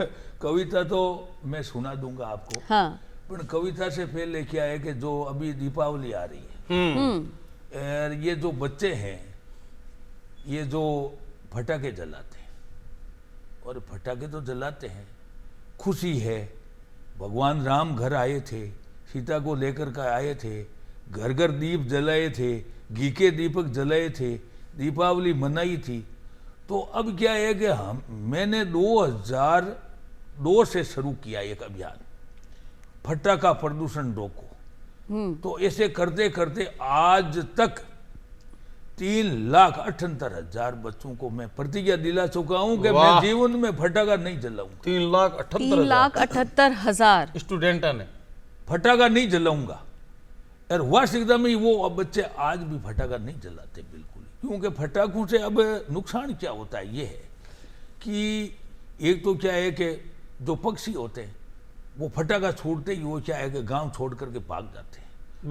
कविता तो मैं सुना दूंगा आपको, हाँ, पर कविता से पहले क्या है कि जो अभी दीपावली आ रही है, ये जो बच्चे हैं ये जो फटाके जलाते हैं, और फटाके तो जलाते हैं, खुशी है। भगवान राम घर आए थे, सीता को लेकर के आए थे, घर घर दीप जलाए थे, घी के दीपक जलाए थे, दीपावली मनाई थी। तो अब क्या है कि मैंने 2002 से शुरू किया एक अभियान, फटाका प्रदूषण रोको। तो ऐसे करते करते आज तक 3,78,000 बच्चों को मैं प्रतिज्ञा दिला चुका हूं कि मैं जीवन में फटाका नहीं जलाऊंगा। 3,78,000 स्टूडेंट ने फटाका नहीं जलाऊंगा। और वास्तविकता में वो अब बच्चे आज भी फटाका नहीं जलाते बिल्कुल, क्योंकि फटाकों से अब नुकसान क्या होता है ये है कि एक तो क्या है कि जो पक्षी होते हैं वो फटाका छोड़ते ही वो क्या है कि गांव छोड़ करके भाग जाते हैं।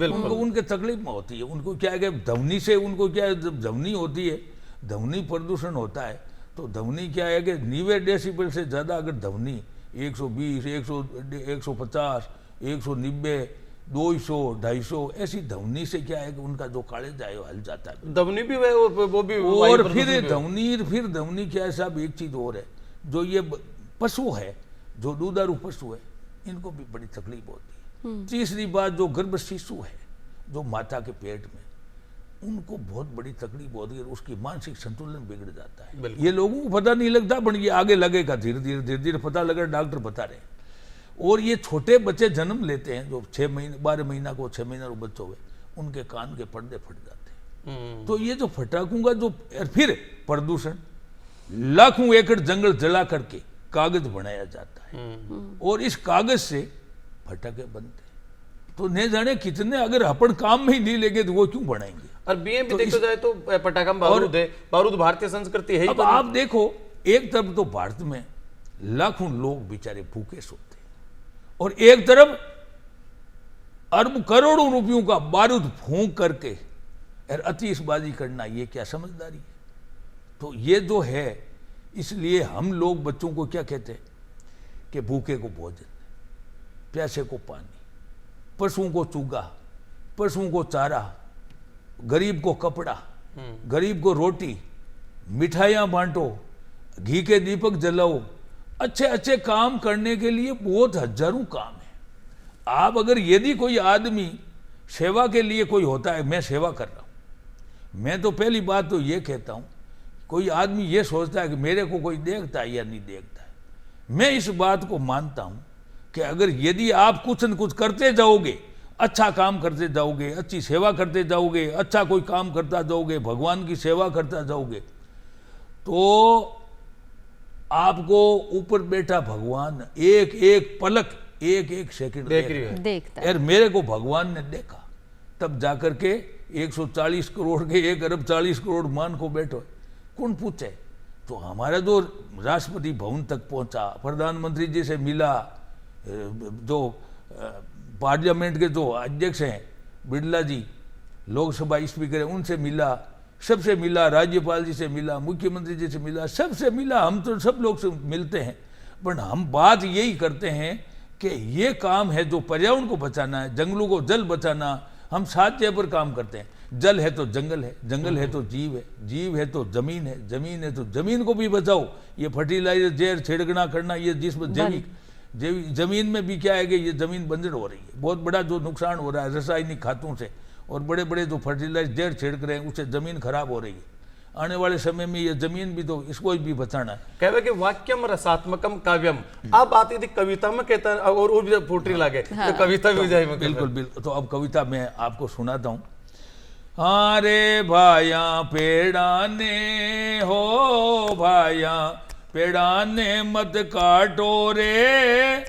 उनको उनके तकलीफ में होती है, उनको क्या है कि ध्वनि से उनको क्या है, जब ध्वनि होती है, ध्वनि प्रदूषण होता है, तो ध्वनि क्या है कि 90 डेसिबल से ज़्यादा अगर ध्वनि 120, 150, 190, 200, 250 ऐसी ध्वनि से क्या है कि उनका जो कालेज है वो हल जाता है। ध्वनि भी वो भी और फिर ध्वनि क्या है साहब, एक चीज़ और है, जो ये पशु है, जो दूधारू पशु है, इनको भी बड़ी तकलीफ होती है। तीसरी बात, जो गर्भ शिशु है जो माता के पेट में, उनको बहुत बड़ी तकलीफ होती है, उसकी मानसिक संतुलन बिगड़ जाता है। ये लोगों को पता नहीं लगता, पर ये आगे लगेगा, धीरे धीरे पता लगे, डॉक्टर बता रहे हैं। और ये छोटे बच्चे जन्म लेते हैं जो 6 महीने 12 महीना को 6 महीना को बच्चों हुए, उनके कान के पर्दे फट जाते हैं। तो ये जो फटाकों का जो फिर प्रदूषण, लाखों एकड़ जंगल जला करके कागज बनाया जाता है, और इस कागज से फटाके बनते हैं। तो नहीं जाने कितने, अगर अपन काम में ही नहीं लेंगे तो वो क्यों बनाएंगे। और बीएम भी देखा जाए तो पटाखा में बारूद है, बारूद भारतीय संस्कृति है ही। अब तो आप देखो, एक तरफ तो भारत में लाखों लोग बेचारे भूखे सोते हैं और एक तरफ अरब करोड़ों रुपयों का बारूद फूंक करके और आतिशबाजी करना, ये क्या समझदारी है? तो ये जो है, इसलिए हम लोग बच्चों को क्या कहते हैं कि भूखे को भोजन, प्यासे को पानी, पशुओं को चूगा, पशुओं को चारा, गरीब को कपड़ा, गरीब को रोटी, मिठाइयाँ बांटो, घी के दीपक जलाओ। अच्छे अच्छे काम करने के लिए बहुत हजारों काम है। आप अगर यदि कोई आदमी सेवा के लिए कोई होता है, मैं सेवा कर रहा हूँ, मैं तो पहली बात तो ये कहता हूँ, कोई आदमी ये सोचता है कि मेरे को कोई देखता है या नहीं देखता है, मैं इस बात को मानता हूँ कि अगर यदि आप कुछ न कुछ करते जाओगे, अच्छा काम करते जाओगे, अच्छी सेवा करते जाओगे, अच्छा कोई काम करता जाओगे, भगवान की सेवा करता जाओगे, तो आपको ऊपर बैठा भगवान एक एक पलक, एक एक सेकंड देखता है। यार मेरे को भगवान ने देखा, तब जाकर के 140 करोड़ के 1 अरब 40 करोड़ मान को बैठो। कौन पूछे? तो हमारा जो राष्ट्रपति भवन तक पहुंचा, प्रधानमंत्री जी से मिला, जो पार्लियामेंट के जो अध्यक्ष हैं बिरला जी, लोकसभा स्पीकर हैं, उनसे मिला, सबसे मिला, राज्यपाल जी से मिला, मुख्यमंत्री जी से मिला, सबसे मिला। हम तो सब लोग से मिलते हैं, पर हम बात यही करते हैं कि ये काम है जो पर्यावरण को बचाना है, जंगलों को जल बचाना, हम साथ जगह पर काम करते हैं। जल है तो जंगल है, जंगल है तो जीव है, जीव है तो जमीन है, जमीन है तो जमीन को भी बचाओ। ये फर्टिलाइजर जहर छिड़कना करना, ये जिसमें जैविक जमीन में भी क्या है कि ये जमीन बंजर हो रही है, बहुत बड़ा जो नुकसान हो रहा है रासायनिक खातों से, और बड़े बड़े जो फर्टिलाइजर जहर छिड़क रहे हैं उससे जमीन खराब हो रही है। आने वाले समय में ये जमीन भी तो इसको भी बचाना है। कहवे कि वाक्यम रसात्मकम काव्यम। अब बात यदि कविता में कहता है और भी फुटरी लागे तो कविता भी जाए। बिल्कुल बिल्कुल। तो अब कविता मैं आपको सुनाता हूँ। रे भाया पेड़ाने हो, भाया पेड़ाने मत काटो रे,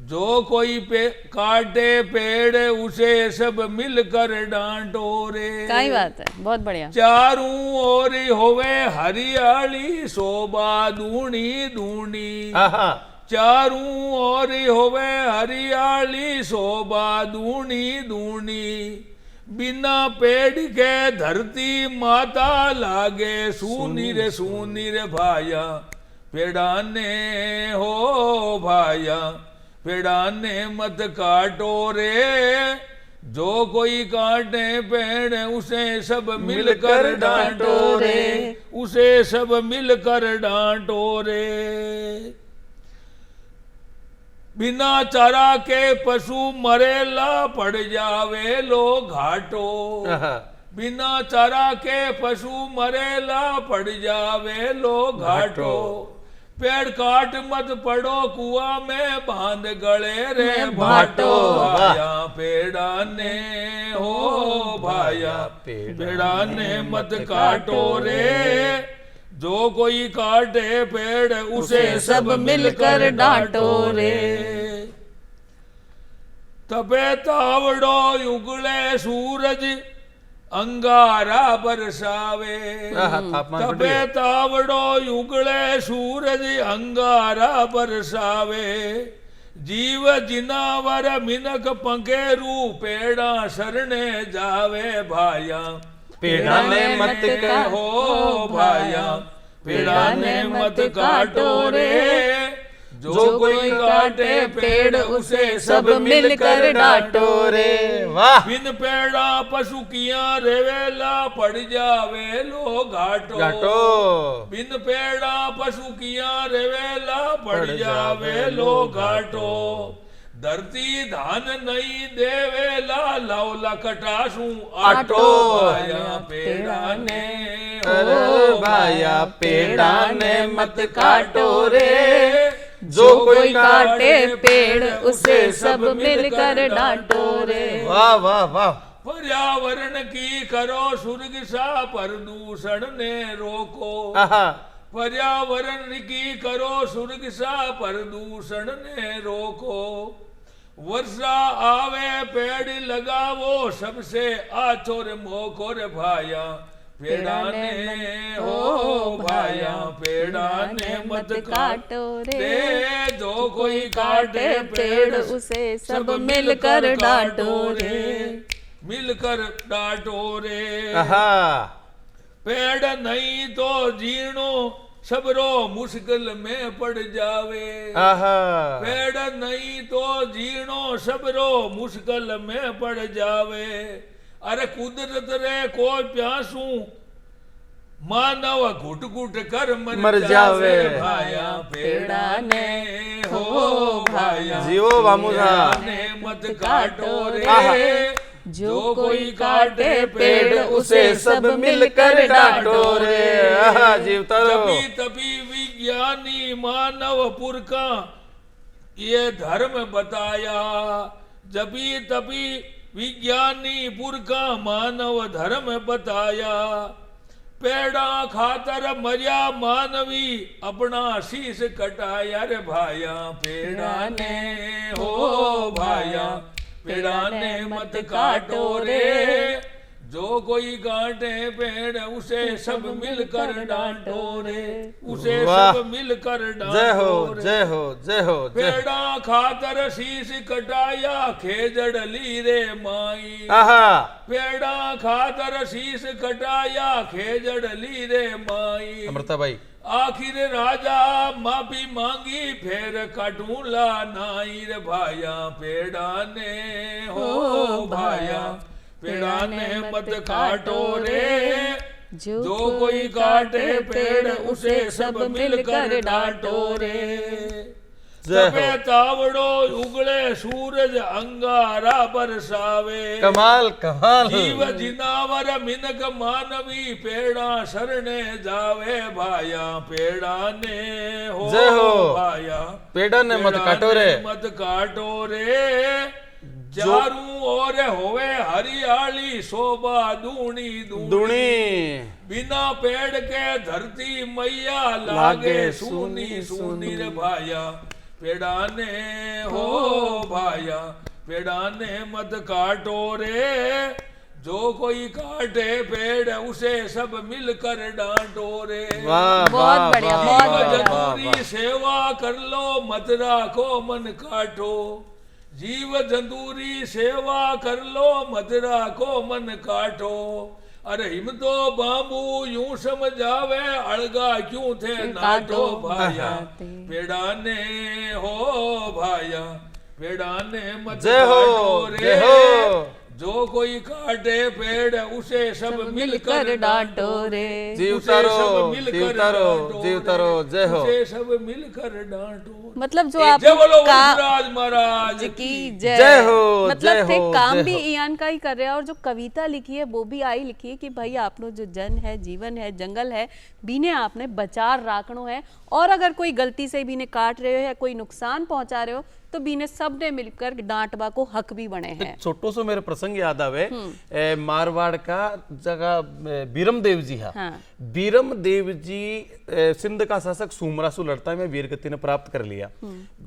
जो कोई काटे पेड़ उसे सब मिलकर डांटो रे। क्या बात है, बहुत बढ़िया। चारों ओर होवे हरियाली शोभा दूनी दूनी, चारों ओर होवे हरियाली शोभा दूनी दूनी, बिना पेड़ के धरती माता लागे सूनी रे भाया पेड़ाने हो, भाया पेड़ाने मत काटो रे, जो कोई काटे पेड़ उसे सब मिलकर डांटो रे, उसे सब मिलकर डांटो रे। बिना चारा के पशु मरेला पड़ जावे लो घाटो, बिना चारा के पशु मरेला पड़ जावे लो घाटो, पेड़ काट मत पड़ो कुआ में बांध गले रे भाटो, भाया पेड़ाने हो, भाया पेड़ाने मत काटो रे, जो कोई काटे पेड़ उसे सब मिलकर डांटो रे। तपे तावड़ो उगले सूरज अंगारा बरसावे, तपे तावड़ो उगले सूरज अंगारा बरसावे, जीव जिनावर मिनक पंखेरू पेड़ा शरणे जावे, भाया पेड़ाने मत हो, भाया पेड़ाने मत काटो रे, जो कोई काटे पेड़ उसे सब मिलकर डांटो रे। वाह। बिन पेड़ा पशु किया रेवेला पड़ जावे लो घाटो, बिन पेड़ा पशु किया रेवेला पड़ जावे लो घाटो, धरती धान नहीं देवेला लौला कटासू आटो, भाया पेड़ाने हो, भाया पेड़ाने मत काटो रे, जो कोई काटे पेड़ उसे सब मिलकर डांटो रे। वाह वाह वाह। पर्यावरण की करो सुर्ग सा प्रदूषण ने रोको, पर्यावरण की करो सुर्ग सा प्रदूषण ने रोको, वर्षा आवे पेड़ लगावो सबसे आछो रे मोको रे भाया पेड़ा ने हो भाया पेड़ा ने मत काटो रे जो कोई काटे पेड़ उसे सब मिलकर डांटो रे मिलकर डांटो रे आहा पेड़ नहीं तो जीणो सबरो मुश्किल में पड़ जावे आहा पेड़ नहीं तो जीणो सबरो मुश्किल में पड़ जावे अरे कुदरत रे कोई प्यासू मानव घुट घुट कर मर जावे भाया पेड़ा ने हो भाया जीवो बामुजा ने मत काटो रे जो कोई काटे पेड़ उसे सब मिलकर डांटो रे आहा जीवता रहो तभी तभी विज्ञानी मानव पुरखा ये धर्म बताया जभी तभी विज्ञानी पुरखा मानव धर्म बताया पेड़ा खातर मरिया मानवी अपना शीश कटाया रे भाया पेड़ा ने हो भाया पेड़ा ने मत काटो रे जो कोई काटे पेड़ उसे सब मिलकर डांटो रे उसे सब मिलकर जय हो डांटो रे जय हो जय हो जय पेड़ा खातर शीश कटाया खेजड़ ली रे माई आहा पेड़ा खातर शीश कटाया खेजड़ ली रे माई अमृता भाई आखिर राजा माफी मांगी फिर कटूला नाई रे भाया पेड़ा ने हो भाया पेड़ा ने मत काटो रे जो कोई काटे पेड़ उसे सब मिलकर डांटो रे सबे तावड़ो उगले सूरज अंगारा बरसावे कमाल कमाल जीव जिनावर मिनक मानवी पेड़ा शरणे जावे भाया पेड़ा ने हो जय हो। भाया पेड़ा ने मत काटो रे मत काटो रे चारू ओर होवे हरियाली शोभा दूनी दूनी दुणी बिना पेड़ के धरती मैया लागे सूनी सूनी रे भाया पेड़ा ने हो भाया पेड़ा ने मत काटो रे जो कोई काटे पेड़ उसे सब मिलकर डांटो रे वाह बहुत वाह बढ़िया, वाह, बहुत वाह, बढ़िया। वाह, जंतुरी सेवा कर लो मत राखो मन काटो जीव जंतुरी सेवा कर लो मत राखो मन काटो अरे हिम तो बाबू यूं समझावे अलगा क्यों थे नाटो भाया पेड़ा ने हो भाया पेड़ा ने मत जय हो काटो जय रे हो जो कोई काटे पेड़ उसे सब मिलकर डांटो रे जीवता उसे रहो, सब मिलकर जीवता रहो, डांटो जीवता रे, रहो, जय हो। उसे सब मिलकर डांटो मतलब जो जय आपने बोलो का वरदराज महाराज की जय जय हो, जय मतलब थे हो, काम जय भी हो। इयान का ही कर रहे हैं और जो कविता लिखी है वो भी आई लिखी है कि भाई आपनो जो जन है जीवन है जंगल है बीने आपने बचार राखणो है और अगर कोई गलती से बीने काट रहे हो या कोई नुकसान पहुंचा रहे हो तो बीने सब ने मिलकर डांटवा को हक भी बने हैं छोटो सो मेरे प्रसंग याद आवे मारवाड़ का जगह बीरम देव जी हाँ। बीरम देव जी सिंध का शासक सुमरासु लड़ता है में वीरगति ने प्राप्त कर लिया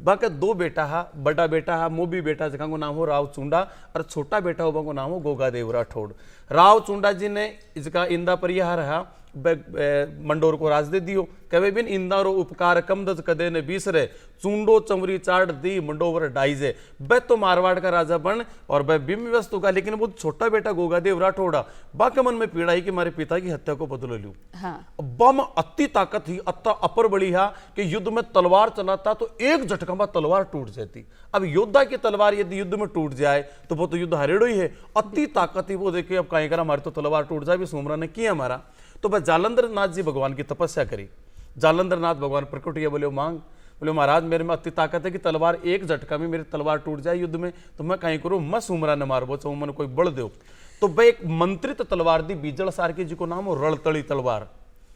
बाकी दो बेटा हा बड़ा बेटा हा मोबी बेटा जगह को नाम हो राव चुंडा और छोटा बेटा हो को नाम हो गोगा देव राठौड़ राव चुंडा जी ने इसका इंदा परिया रहा मंडोर को राज दे दियो कवे बिन इंदारो उपकार कमदज कदे ने बीसरे चुंडो चमरी चाट दी मंडोवर डाइजे बे तो मारवाड़ का राजा बन और बे बिम वस्तु का लेकिन वो छोटा बेटा गोगादेव राठौड़ा बाके मन में पीड़ा ही कि मारे पिता की हत्या को बदलो लूं हाँ। बम अति ताकत ही अत्ता अपर बड़ी है कि युद्ध में तलवार चलाता तो एक झटका में तलवार टूट जाती अब योद्धा की तलवार यदि युद्ध में टूट जाए तो वो तो युद्ध हरेड़ो ही है अति ताकत ही वो देखिए अब कहीं करा हमारी तो तलवार टूट जाए भी सोमरा ने किया हमारा तो बस जालंधर नाथ जी भगवान की तपस्या करी जालंधर नाथ भगवान प्रकट हुए बोले मांग बोले महाराज मेरे में अति ताकत है कि तलवार एक झटका में मेरी तलवार टूट जाए युद्ध में तो मैं कहीं करूं मैं सुमरा न मारबो चाहूं मन कोई बड़ दो तो वह एक मंत्रित तलवार दी बीजल सारकी जी को नाम हो रणतली तलवार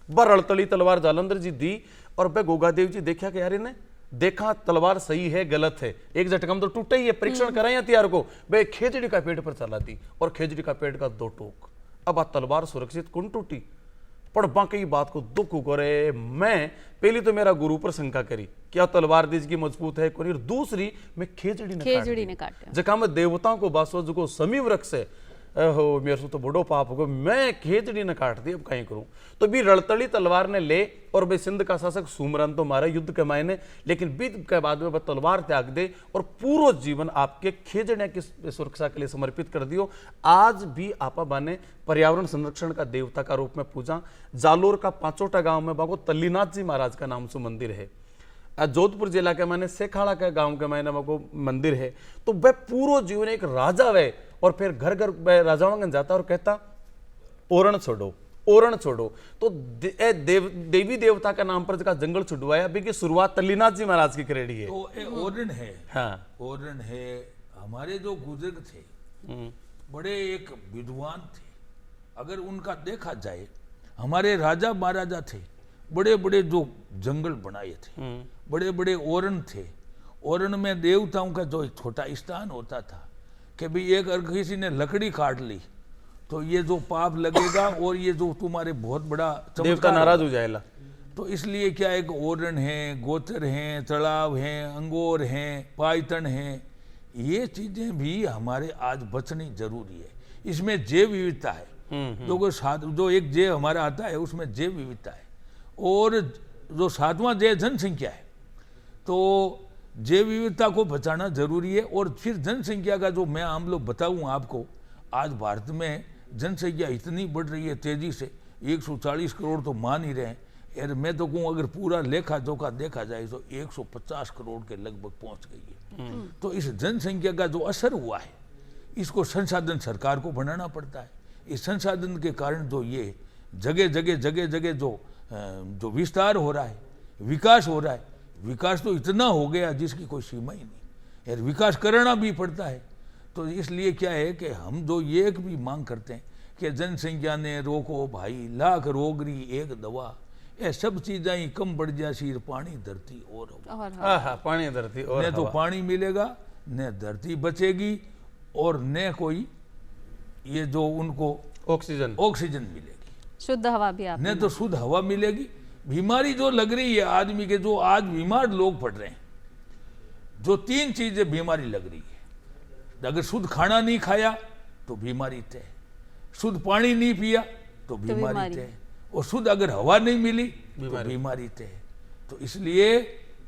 ब रणतली तलवार जालंधर जी दी और वह गोगादेव जी देखा कि यार इन्हें देखा तलवार सही है गलत है एक झटका में तो टूटे ही है परीक्षण कराया हथियार को वह खेजड़ी का पेड़ पर चला दी और खेजड़ी का पेड़ का दो टोक अब आ तलवार सुरक्षित कौन टूटी पर बाकी बात को दुख करे। मैं पहली तो मेरा गुरु पर शंका करी क्या तलवार दीज की मजबूत है कोनी, और दूसरी मैं खेजड़ी ने काट जका में देवताओं को बासो जो समी वृक्ष है, हो मेरे से तो बड़ो पाप होगा, मैं खेजड़ी ने काट दी, अब कहीं करूं। तो भी रड़तड़ी तलवार ने ले और भाई सिंध का शासक सुमरन तो मारा युद्ध के मायने, लेकिन बीत के बाद में तलवार त्याग दे और पूरा जीवन आपके खेजड़े की सुरक्षा के लिए समर्पित कर दियो। आज भी आपा बाने पर्यावरण संरक्षण का देवता का रूप में पूजा। जालोर का पांचोटा गांव में बागो तल्लीनाथ जी महाराज का नाम से मंदिर है। जोधपुर जिला के मैंने सेखाड़ा के गांव के मैंने वो मंदिर है। तो वह पूरा जीवन एक राजा वह, और फिर घर घर राजाओं जाता और कहता ओरण छोड़ो, ओरण छोड़ो। तो देवी देवता का नाम पर जगह जंगल छुड़वाया भी की शुरुआत तल्लीनाथ जी महाराज की करेड़ी है। तो ओरण है, हाँ ओरण है। हमारे जो बुजुर्ग थे बड़े एक विद्वान थे, अगर उनका देखा जाए, हमारे राजा महाराजा थे, बड़े बड़े जो जंगल बनाए थे, बड़े बड़े ओरण थे। ओरण में देवताओं का जो एक छोटा स्थान होता था कि भाई एक अगर किसी ने लकड़ी काट ली तो ये जो पाप लगेगा और ये जो तुम्हारे बहुत बड़ा देवता नाराज हो जाएगा। तो इसलिए क्या एक ओरण है, गोचर हैं, तालाब हैं, अंगोर हैं, पायतन हैं, ये चीजें भी हमारे आज बचनी जरूरी है। इसमें जैव विविधता है। जो एक जैव हमारा आता है उसमें जैव विविधता है, और जो 7वां जय जनसंख्या है। तो जैव विविधता को बचाना जरूरी है। और फिर जनसंख्या का जो मैं हम लोग बताऊं आपको, आज भारत में जनसंख्या इतनी बढ़ रही है तेजी से, 140 करोड़ तो मान ही रहे हैं यार। मैं तो कहूँ अगर पूरा लेखा जोखा देखा जाए तो 150 करोड़ के लगभग पहुंच गई है। तो इस जनसंख्या का जो असर हुआ है, इसको संसाधन सरकार को बनाना पड़ता है। इस संसाधन के कारण जो ये जगह जगह जो विस्तार हो रहा है, विकास हो रहा है, विकास तो इतना हो गया जिसकी कोई सीमा ही नहीं यार। विकास करना भी पड़ता है। तो इसलिए क्या है कि हम जो ये एक भी मांग करते हैं कि जनसंख्या ने रोको भाई, लाख रोगरी एक दवा, ये सब चीजें ही कम बढ़ जा सिर पानी धरती और पानी धरती और न तो पानी मिलेगा, न धरती बचेगी, और न कोई ये जो उनको ऑक्सीजन मिलेगी, शुद्ध हवा भी आप न तो शुद्ध हवा मिलेगी। बीमारी जो लग रही है आदमी के, जो आज बीमार लोग पड़ रहे हैं, जो 3 चीजें बीमारी लग रही है। अगर शुद्ध खाना नहीं खाया तो बीमारी तय, शुद्ध पानी नहीं पिया तो बीमारी तय, और शुद्ध अगर हवा नहीं मिली तो बीमारी तय। तो इसलिए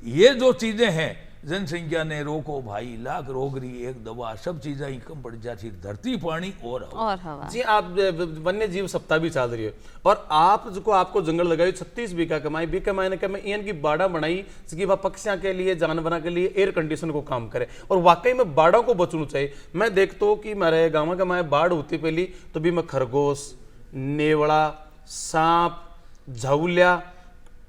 ये जो चीजें हैं, जनसंख्या ने रोको भाई, लाख रोगरी एक दवा, सब चीजें ही कम पड़ जाती, धरती पानी और हवा। जी आप वन्य जीव सप्ताह भी चल रही है, और आप जो आपको जंगल लगाई 36 बीघा कमाई, बीघा मायने का इन की बाड़ा बनाई कि वह पक्षियों के लिए, जानवरों के लिए एयर कंडीशन को काम करे, और वाकई में बाड़ों को बचना चाहिए। मैं देखता हूँ कि मेरे गाँव का मैं बाढ़ होती पहली तो भी मैं खरगोश, नेवड़ा, सांप, झौलिया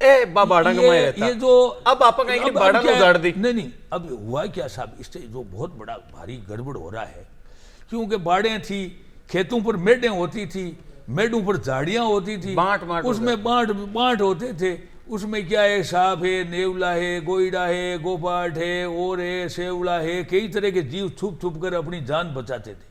ये जो अब आप कहेंगे बाड़ा को उजाड़ दी। नहीं, अब हुआ क्या साहब, इससे जो बहुत बड़ा भारी गड़बड़ हो रहा है, क्योंकि बाड़ें थी, खेतों पर मेडें होती थी, मेडों पर झाड़ियां होती थी, उसमें बांट होते थे। उसमें क्या है, सांप है, नेवला है, गोइडा है, गोपाट है, और है, सेवला है, कई तरह के जीव छुप छुप कर अपनी जान बचाते थे।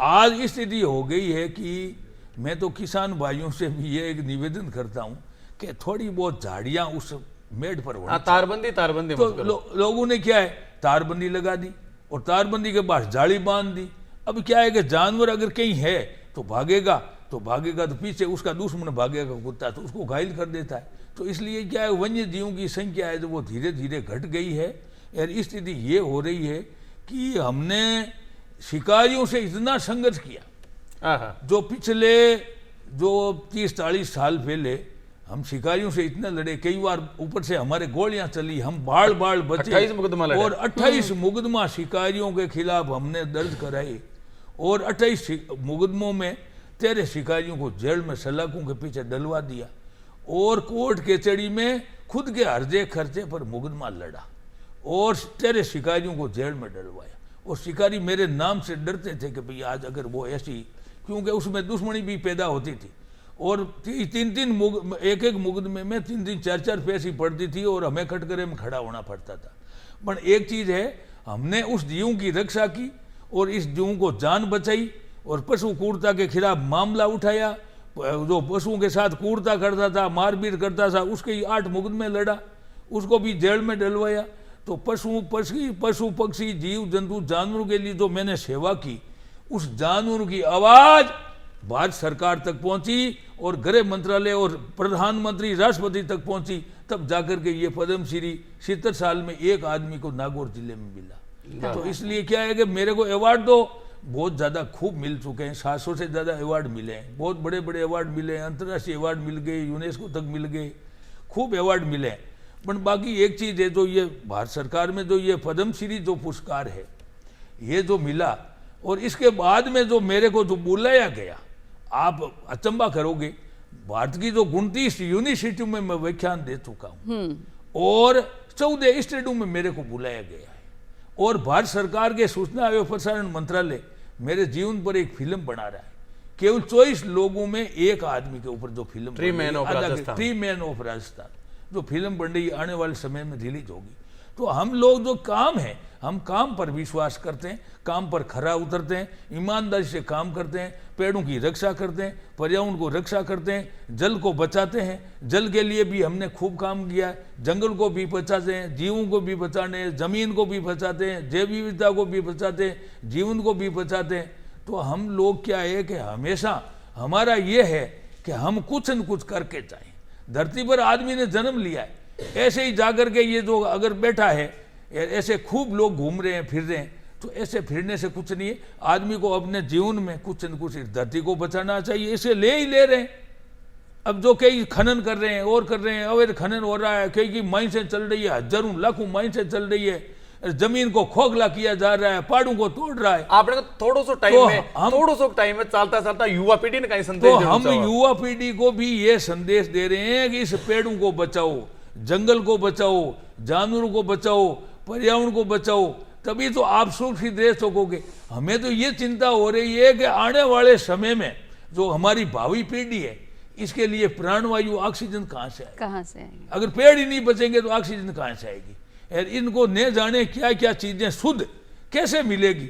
आज स्थिति हो गई है कि मैं तो किसान भाइयों से भी ये एक निवेदन करता हूँ कि थोड़ी बहुत झाड़ियां उस मेड पर होना, तारबंदी तो लोगों ने क्या है, तारबंदी लगा दी, और तारबंदी के बाद जाली बांध दी। अब क्या है कि जानवर अगर कहीं है तो भागेगा, तो पीछे उसका दुश्मन भागेगा कुत्ता, तो उसको घायल कर देता है। तो इसलिए क्या है, वन्य जीवों की संख्या है जो वो धीरे धीरे घट गई है। और स्थिति ये हो रही है कि हमने शिकारियों से इतना संघर्ष किया, जो पिछले जो 30-40 साल पहले हम शिकारियों से इतना लड़े, कई बार ऊपर से हमारे गोलियां चली, हम बाढ़ बचे, 28 मुकदमा लड़े, और 28 मुकदमा शिकारियों के खिलाफ हमने दर्ज कराए, और 28 मुकदमों में 13 शिकारियों को जेल में सलाखों के पीछे डलवा दिया, और कोर्ट कचहरी में खुद के हर्जे खर्चे पर मुकदमा लड़ा, और 13 शिकारियों को जेल में डलवाया। और शिकारी मेरे नाम से डरते थे कि भाई आज अगर वो ऐसी, क्योंकि उसमें दुश्मनी भी पैदा होती थी, और 3-3 एक मुकदमे में 3-3 4-4 पैसी पड़ती थी, और हमें कटघरे में खड़ा होना पड़ता था। पर एक चीज है, हमने उस जीवों की रक्षा की, और इस जीवों को जान बचाई, और पशु क्रूरता के खिलाफ मामला उठाया, जो पशुओं के साथ कूड़ता करता था, मारपीट करता था, उसके 8 मुकदमे लड़ा, उसको भी जेल में डलवाया। तो पशु पक्षी जीव जंतु जानवरों के लिए जो मैंने सेवा की, उस जानवरों की आवाज भारत सरकार तक पहुंची और गृह मंत्रालय और प्रधानमंत्री राष्ट्रपति तक पहुंची, तब जाकर के ये पद्मश्री 70 साल में एक आदमी को नागौर जिले में मिला। तो इसलिए क्या है कि मेरे को अवार्ड तो बहुत ज़्यादा खूब मिल चुके हैं, 700 से ज़्यादा अवार्ड मिले हैं, बहुत बड़े बड़े अवार्ड मिले हैं, अंतर्राष्ट्रीय अवार्ड मिल गए, यूनेस्को तक मिल गए, खूब अवार्ड मिले हैं। पर बाकी एक चीज़ है, जो ये भारत सरकार में जो ये पद्मश्री जो पुरस्कार है ये जो मिला, और इसके बाद में जो मेरे को जो बुलाया गया, आप अचंबा करोगे, भारत की जो 29 यूनिवर्सिटियों में मैं व्याख्यान दे चुका हूँ और 14 स्टेटों में मेरे को बुलाया गया है, और भारत सरकार के सूचना एवं प्रसारण मंत्रालय मेरे जीवन पर एक फिल्म बना रहा है। केवल 24 लोगों में एक आदमी के ऊपर जो film tree man of Rajasthan जो फिल्म बन रही, आने वाले समय में रिलीज होगी। तो हम लोग जो काम है, हम काम पर विश्वास करते हैं, काम पर खरा उतरते हैं, ईमानदारी से काम करते हैं, पेड़ों की रक्षा करते हैं, पर्यावरण को रक्षा करते हैं, जल को बचाते हैं। जल के लिए भी हमने खूब काम किया है, जंगल को भी बचाते हैं, जीवों को भी बचाने हैं, जमीन को भी बचाते हैं, जैव विविधता को भी बचाते हैं, जीवन को भी बचाते हैं। तो हम लोग क्या है कि हमेशा हमारा ये है कि हम कुछ न कुछ करके जाएं। धरती पर आदमी ने जन्म लिया है, ऐसे ही जाकर के ये जो अगर बैठा है, ऐसे खूब लोग घूम रहे हैं, फिर रहे हैं, तो ऐसे फिरने से कुछ नहीं है। आदमी को अपने जीवन में कुछ न कुछ धरती को बचाना चाहिए, इसे ले ही ले रहे हैं। अब जो कई खनन कर रहे हैं और कर रहे हैं, अवैध खनन हो रहा है, कई की माइन से चल रही है, हजारों लाखों माइन से चल रही है, जमीन को खोखला किया जा रहा है, पहाड़ों को तोड़ रहा है। आपने थोड़ा सा टाइम में चलता युवा पीढ़ी ने कहीं संदेश तो हम युवा पीढ़ी को भी ये संदेश दे रहे हैं कि इस पेड़ों को बचाओ, जंगल को बचाओ, जानवरों को बचाओ, पर्यावरण को बचाओ, तभी तो आप सुरक्षित रह सकोगे। हमें तो ये चिंता हो रही है कि आने वाले समय में जो हमारी भावी पीढ़ी है, इसके लिए प्राणवायु ऑक्सीजन कहाँ से आएगी? अगर पेड़ ही नहीं बचेंगे तो ऑक्सीजन कहाँ से आएगी? और इनको न जाने क्या क्या चीजें शुद्ध कैसे मिलेगी।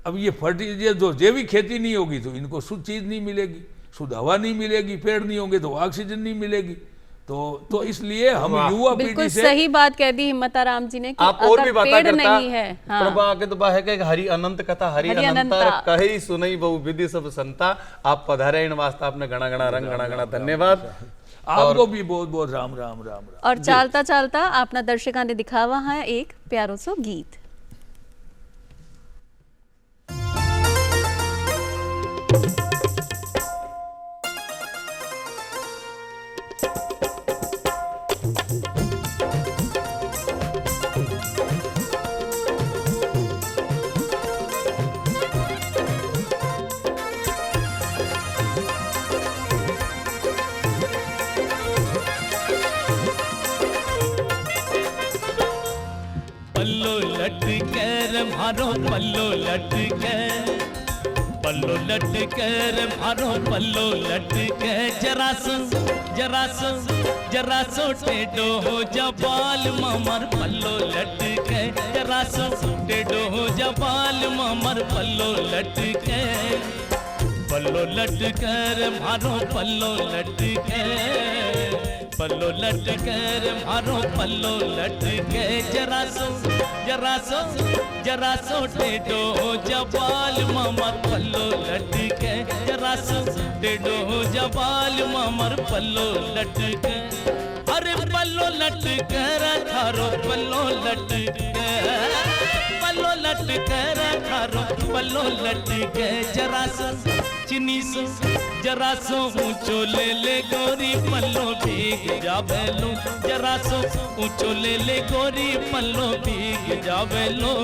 अब ये फर्टिलाइजर जो जैविक खेती नहीं होगी तो इनको शुद्ध चीज नहीं मिलेगी, शुद्ध हवा नहीं मिलेगी, पेड़ नहीं होंगे तो ऑक्सीजन नहीं मिलेगी। तो इसलिए हम युवा पीढ़ी से सही बात कह दी हिम्मताराम जी ने कि आप और भी बात करता नहीं है। हरि अनंत कथा हरि अनंतर कही सुनई बहु विधि सब संता। आप पधारे इन वास्ता आपने गणा गणा रंग गणा गणा धन्यवाद। आपको भी बहुत बहुत राम राम राम। और चालता चालता अपना दर्शकों ने दिखावा है एक प्यारो सो गीत। मारो पल्लो लटके, पल्लो लटके मारो पल्लो लटके, जरा सो टेढ़ो हो जा बाल ममर पल्लो लटके, जरा सो टेढ़ो हो जा बाल ममर पल्लो लटके, पल्लो लटके मारो पल्लो लटके, पल्लो लटके मारो पल्लो लटके, जरा सो टेढ़ो हो जा बाल ममर पल्लो लटके, जरा सो टेढ़ो हो जा बाल ममर पल्लो लटके। अरे पल्लो लटके थारो पल्लो लटके, पल्लो लटके थारो पल्लो लटके, जरा सो चिनी सो जरा सो ऊंचो ले गोरी पल्लो भीग जावेलो, जरा सो ऊंचो ले गोरी पल्लो भीग जावेलो।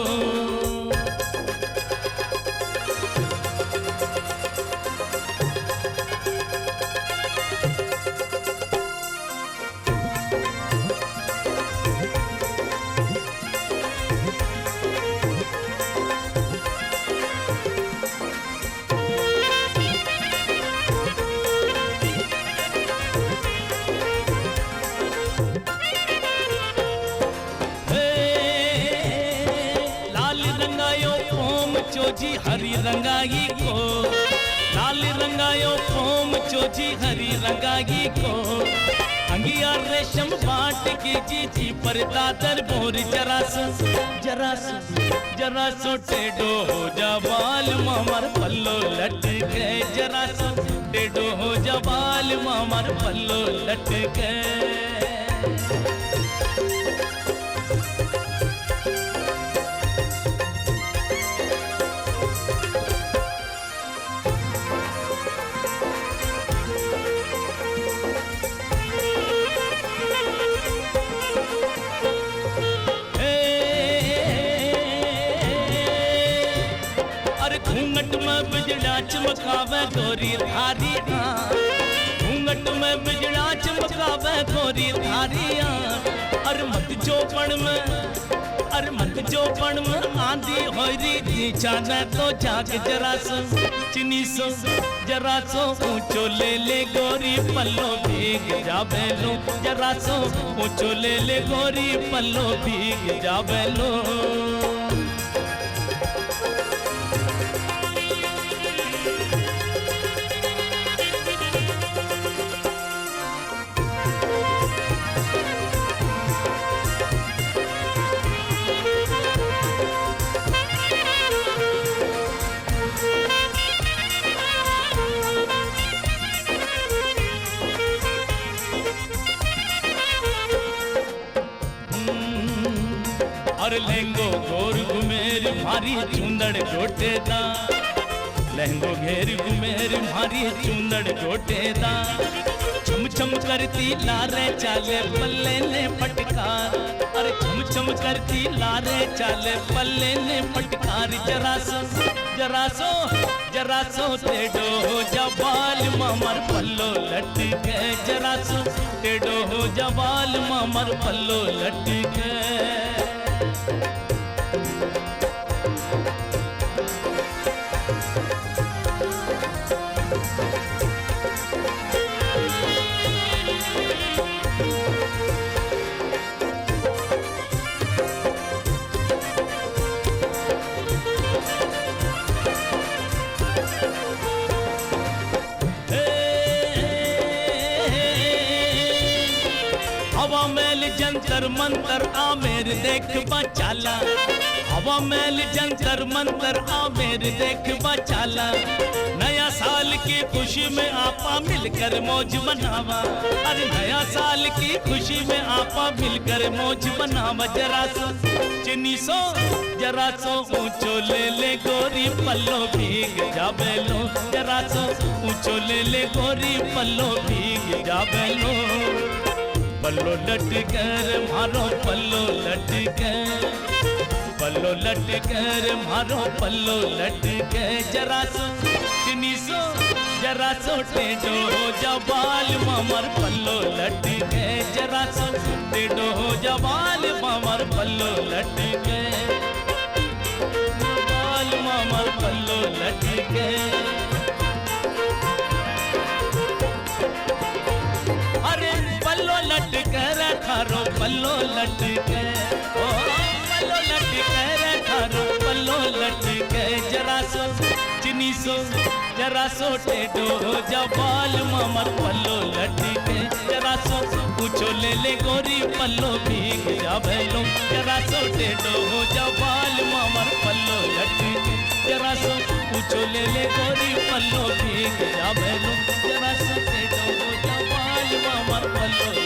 हरी रंगाई को लाल लाल रंगायो फोम चोजी हरी रंगागी को अंगिया रेशम बाट की जी पर दादर बोर जरा सो टेढ़ो हो जा बाल मामर पल्लो लटके जरा सो टेढ़ो हो जा बाल मामर पल्लो लटके घूंघट में बिजड़ा चमकावे गोरी धारी घूंघट में बिजड़ा चमकावे गोरी धारिया अर मत चौपड़ में आंधी होरी नीचा न तो जाग जरा सो चिनी सो जरा सो ऊंचो ले गोरी पल्लो भीग जावे लो जरा सो ऊंचो ले गोरी पल्लो भीग जावे लो और लहंगो गोर घुमेर मारी चूंदड़ गोटेदा लहंगो घेर घुमेर मारी चूंदड़ गोटेदा छम छम करती लारे चाले पल्ले ने पटकार अरे छम छम करती लारे चाले पल्ले ने पटकार जरा सो टेढ़ो हो जा बाल मामर पल्लो लटके जरा सो टेढ़ो हो जा बाल मामर पल्लो लटके हवा मेल जंतर मंतर आमेर देख बचाला हवा मेल जंतर मंतर आमेर देख बचाला नया साल की खुशी में आपा मिलकर मौज मनावा अरे नया साल की खुशी में आपा मिलकर मौज मनावा जरा सो चिनी सो जरा सो ऊंचो ले गोरी पल्लो भीग जावे लो जरा सो ऊंचो ले गोरी पल्लो भीग जावे लो पल्लो लटकर मारो पल्लो लटकर मारो पल्लो लटके जरा सो चिनी सो जरा सो टेढ़ो हो जा बाल मामर पल्लो लटके जरा सो टेढ़ो हो जा बाल मामर पल्लो लटके बाल मामर पल्लो लटके अरे पल्लो लटकर थारो पल्लो लटके ओ पल्लो लटकर थारो पल्लो लटके जरा सो चिनी सो जरा सो टेढ़ो हो जा बाल मामर पल्लो लटके जरा सो ऊंचो ले गोरी पल्लो भीग जावे लो जरा सो टेढ़ो हो जा बाल मामर पल्लो लटके जरा सो ऊंचो ले गोरी पल्लो भीग जावे लो जरा सो टेढ़ो हो जा बाल मामर पल्लो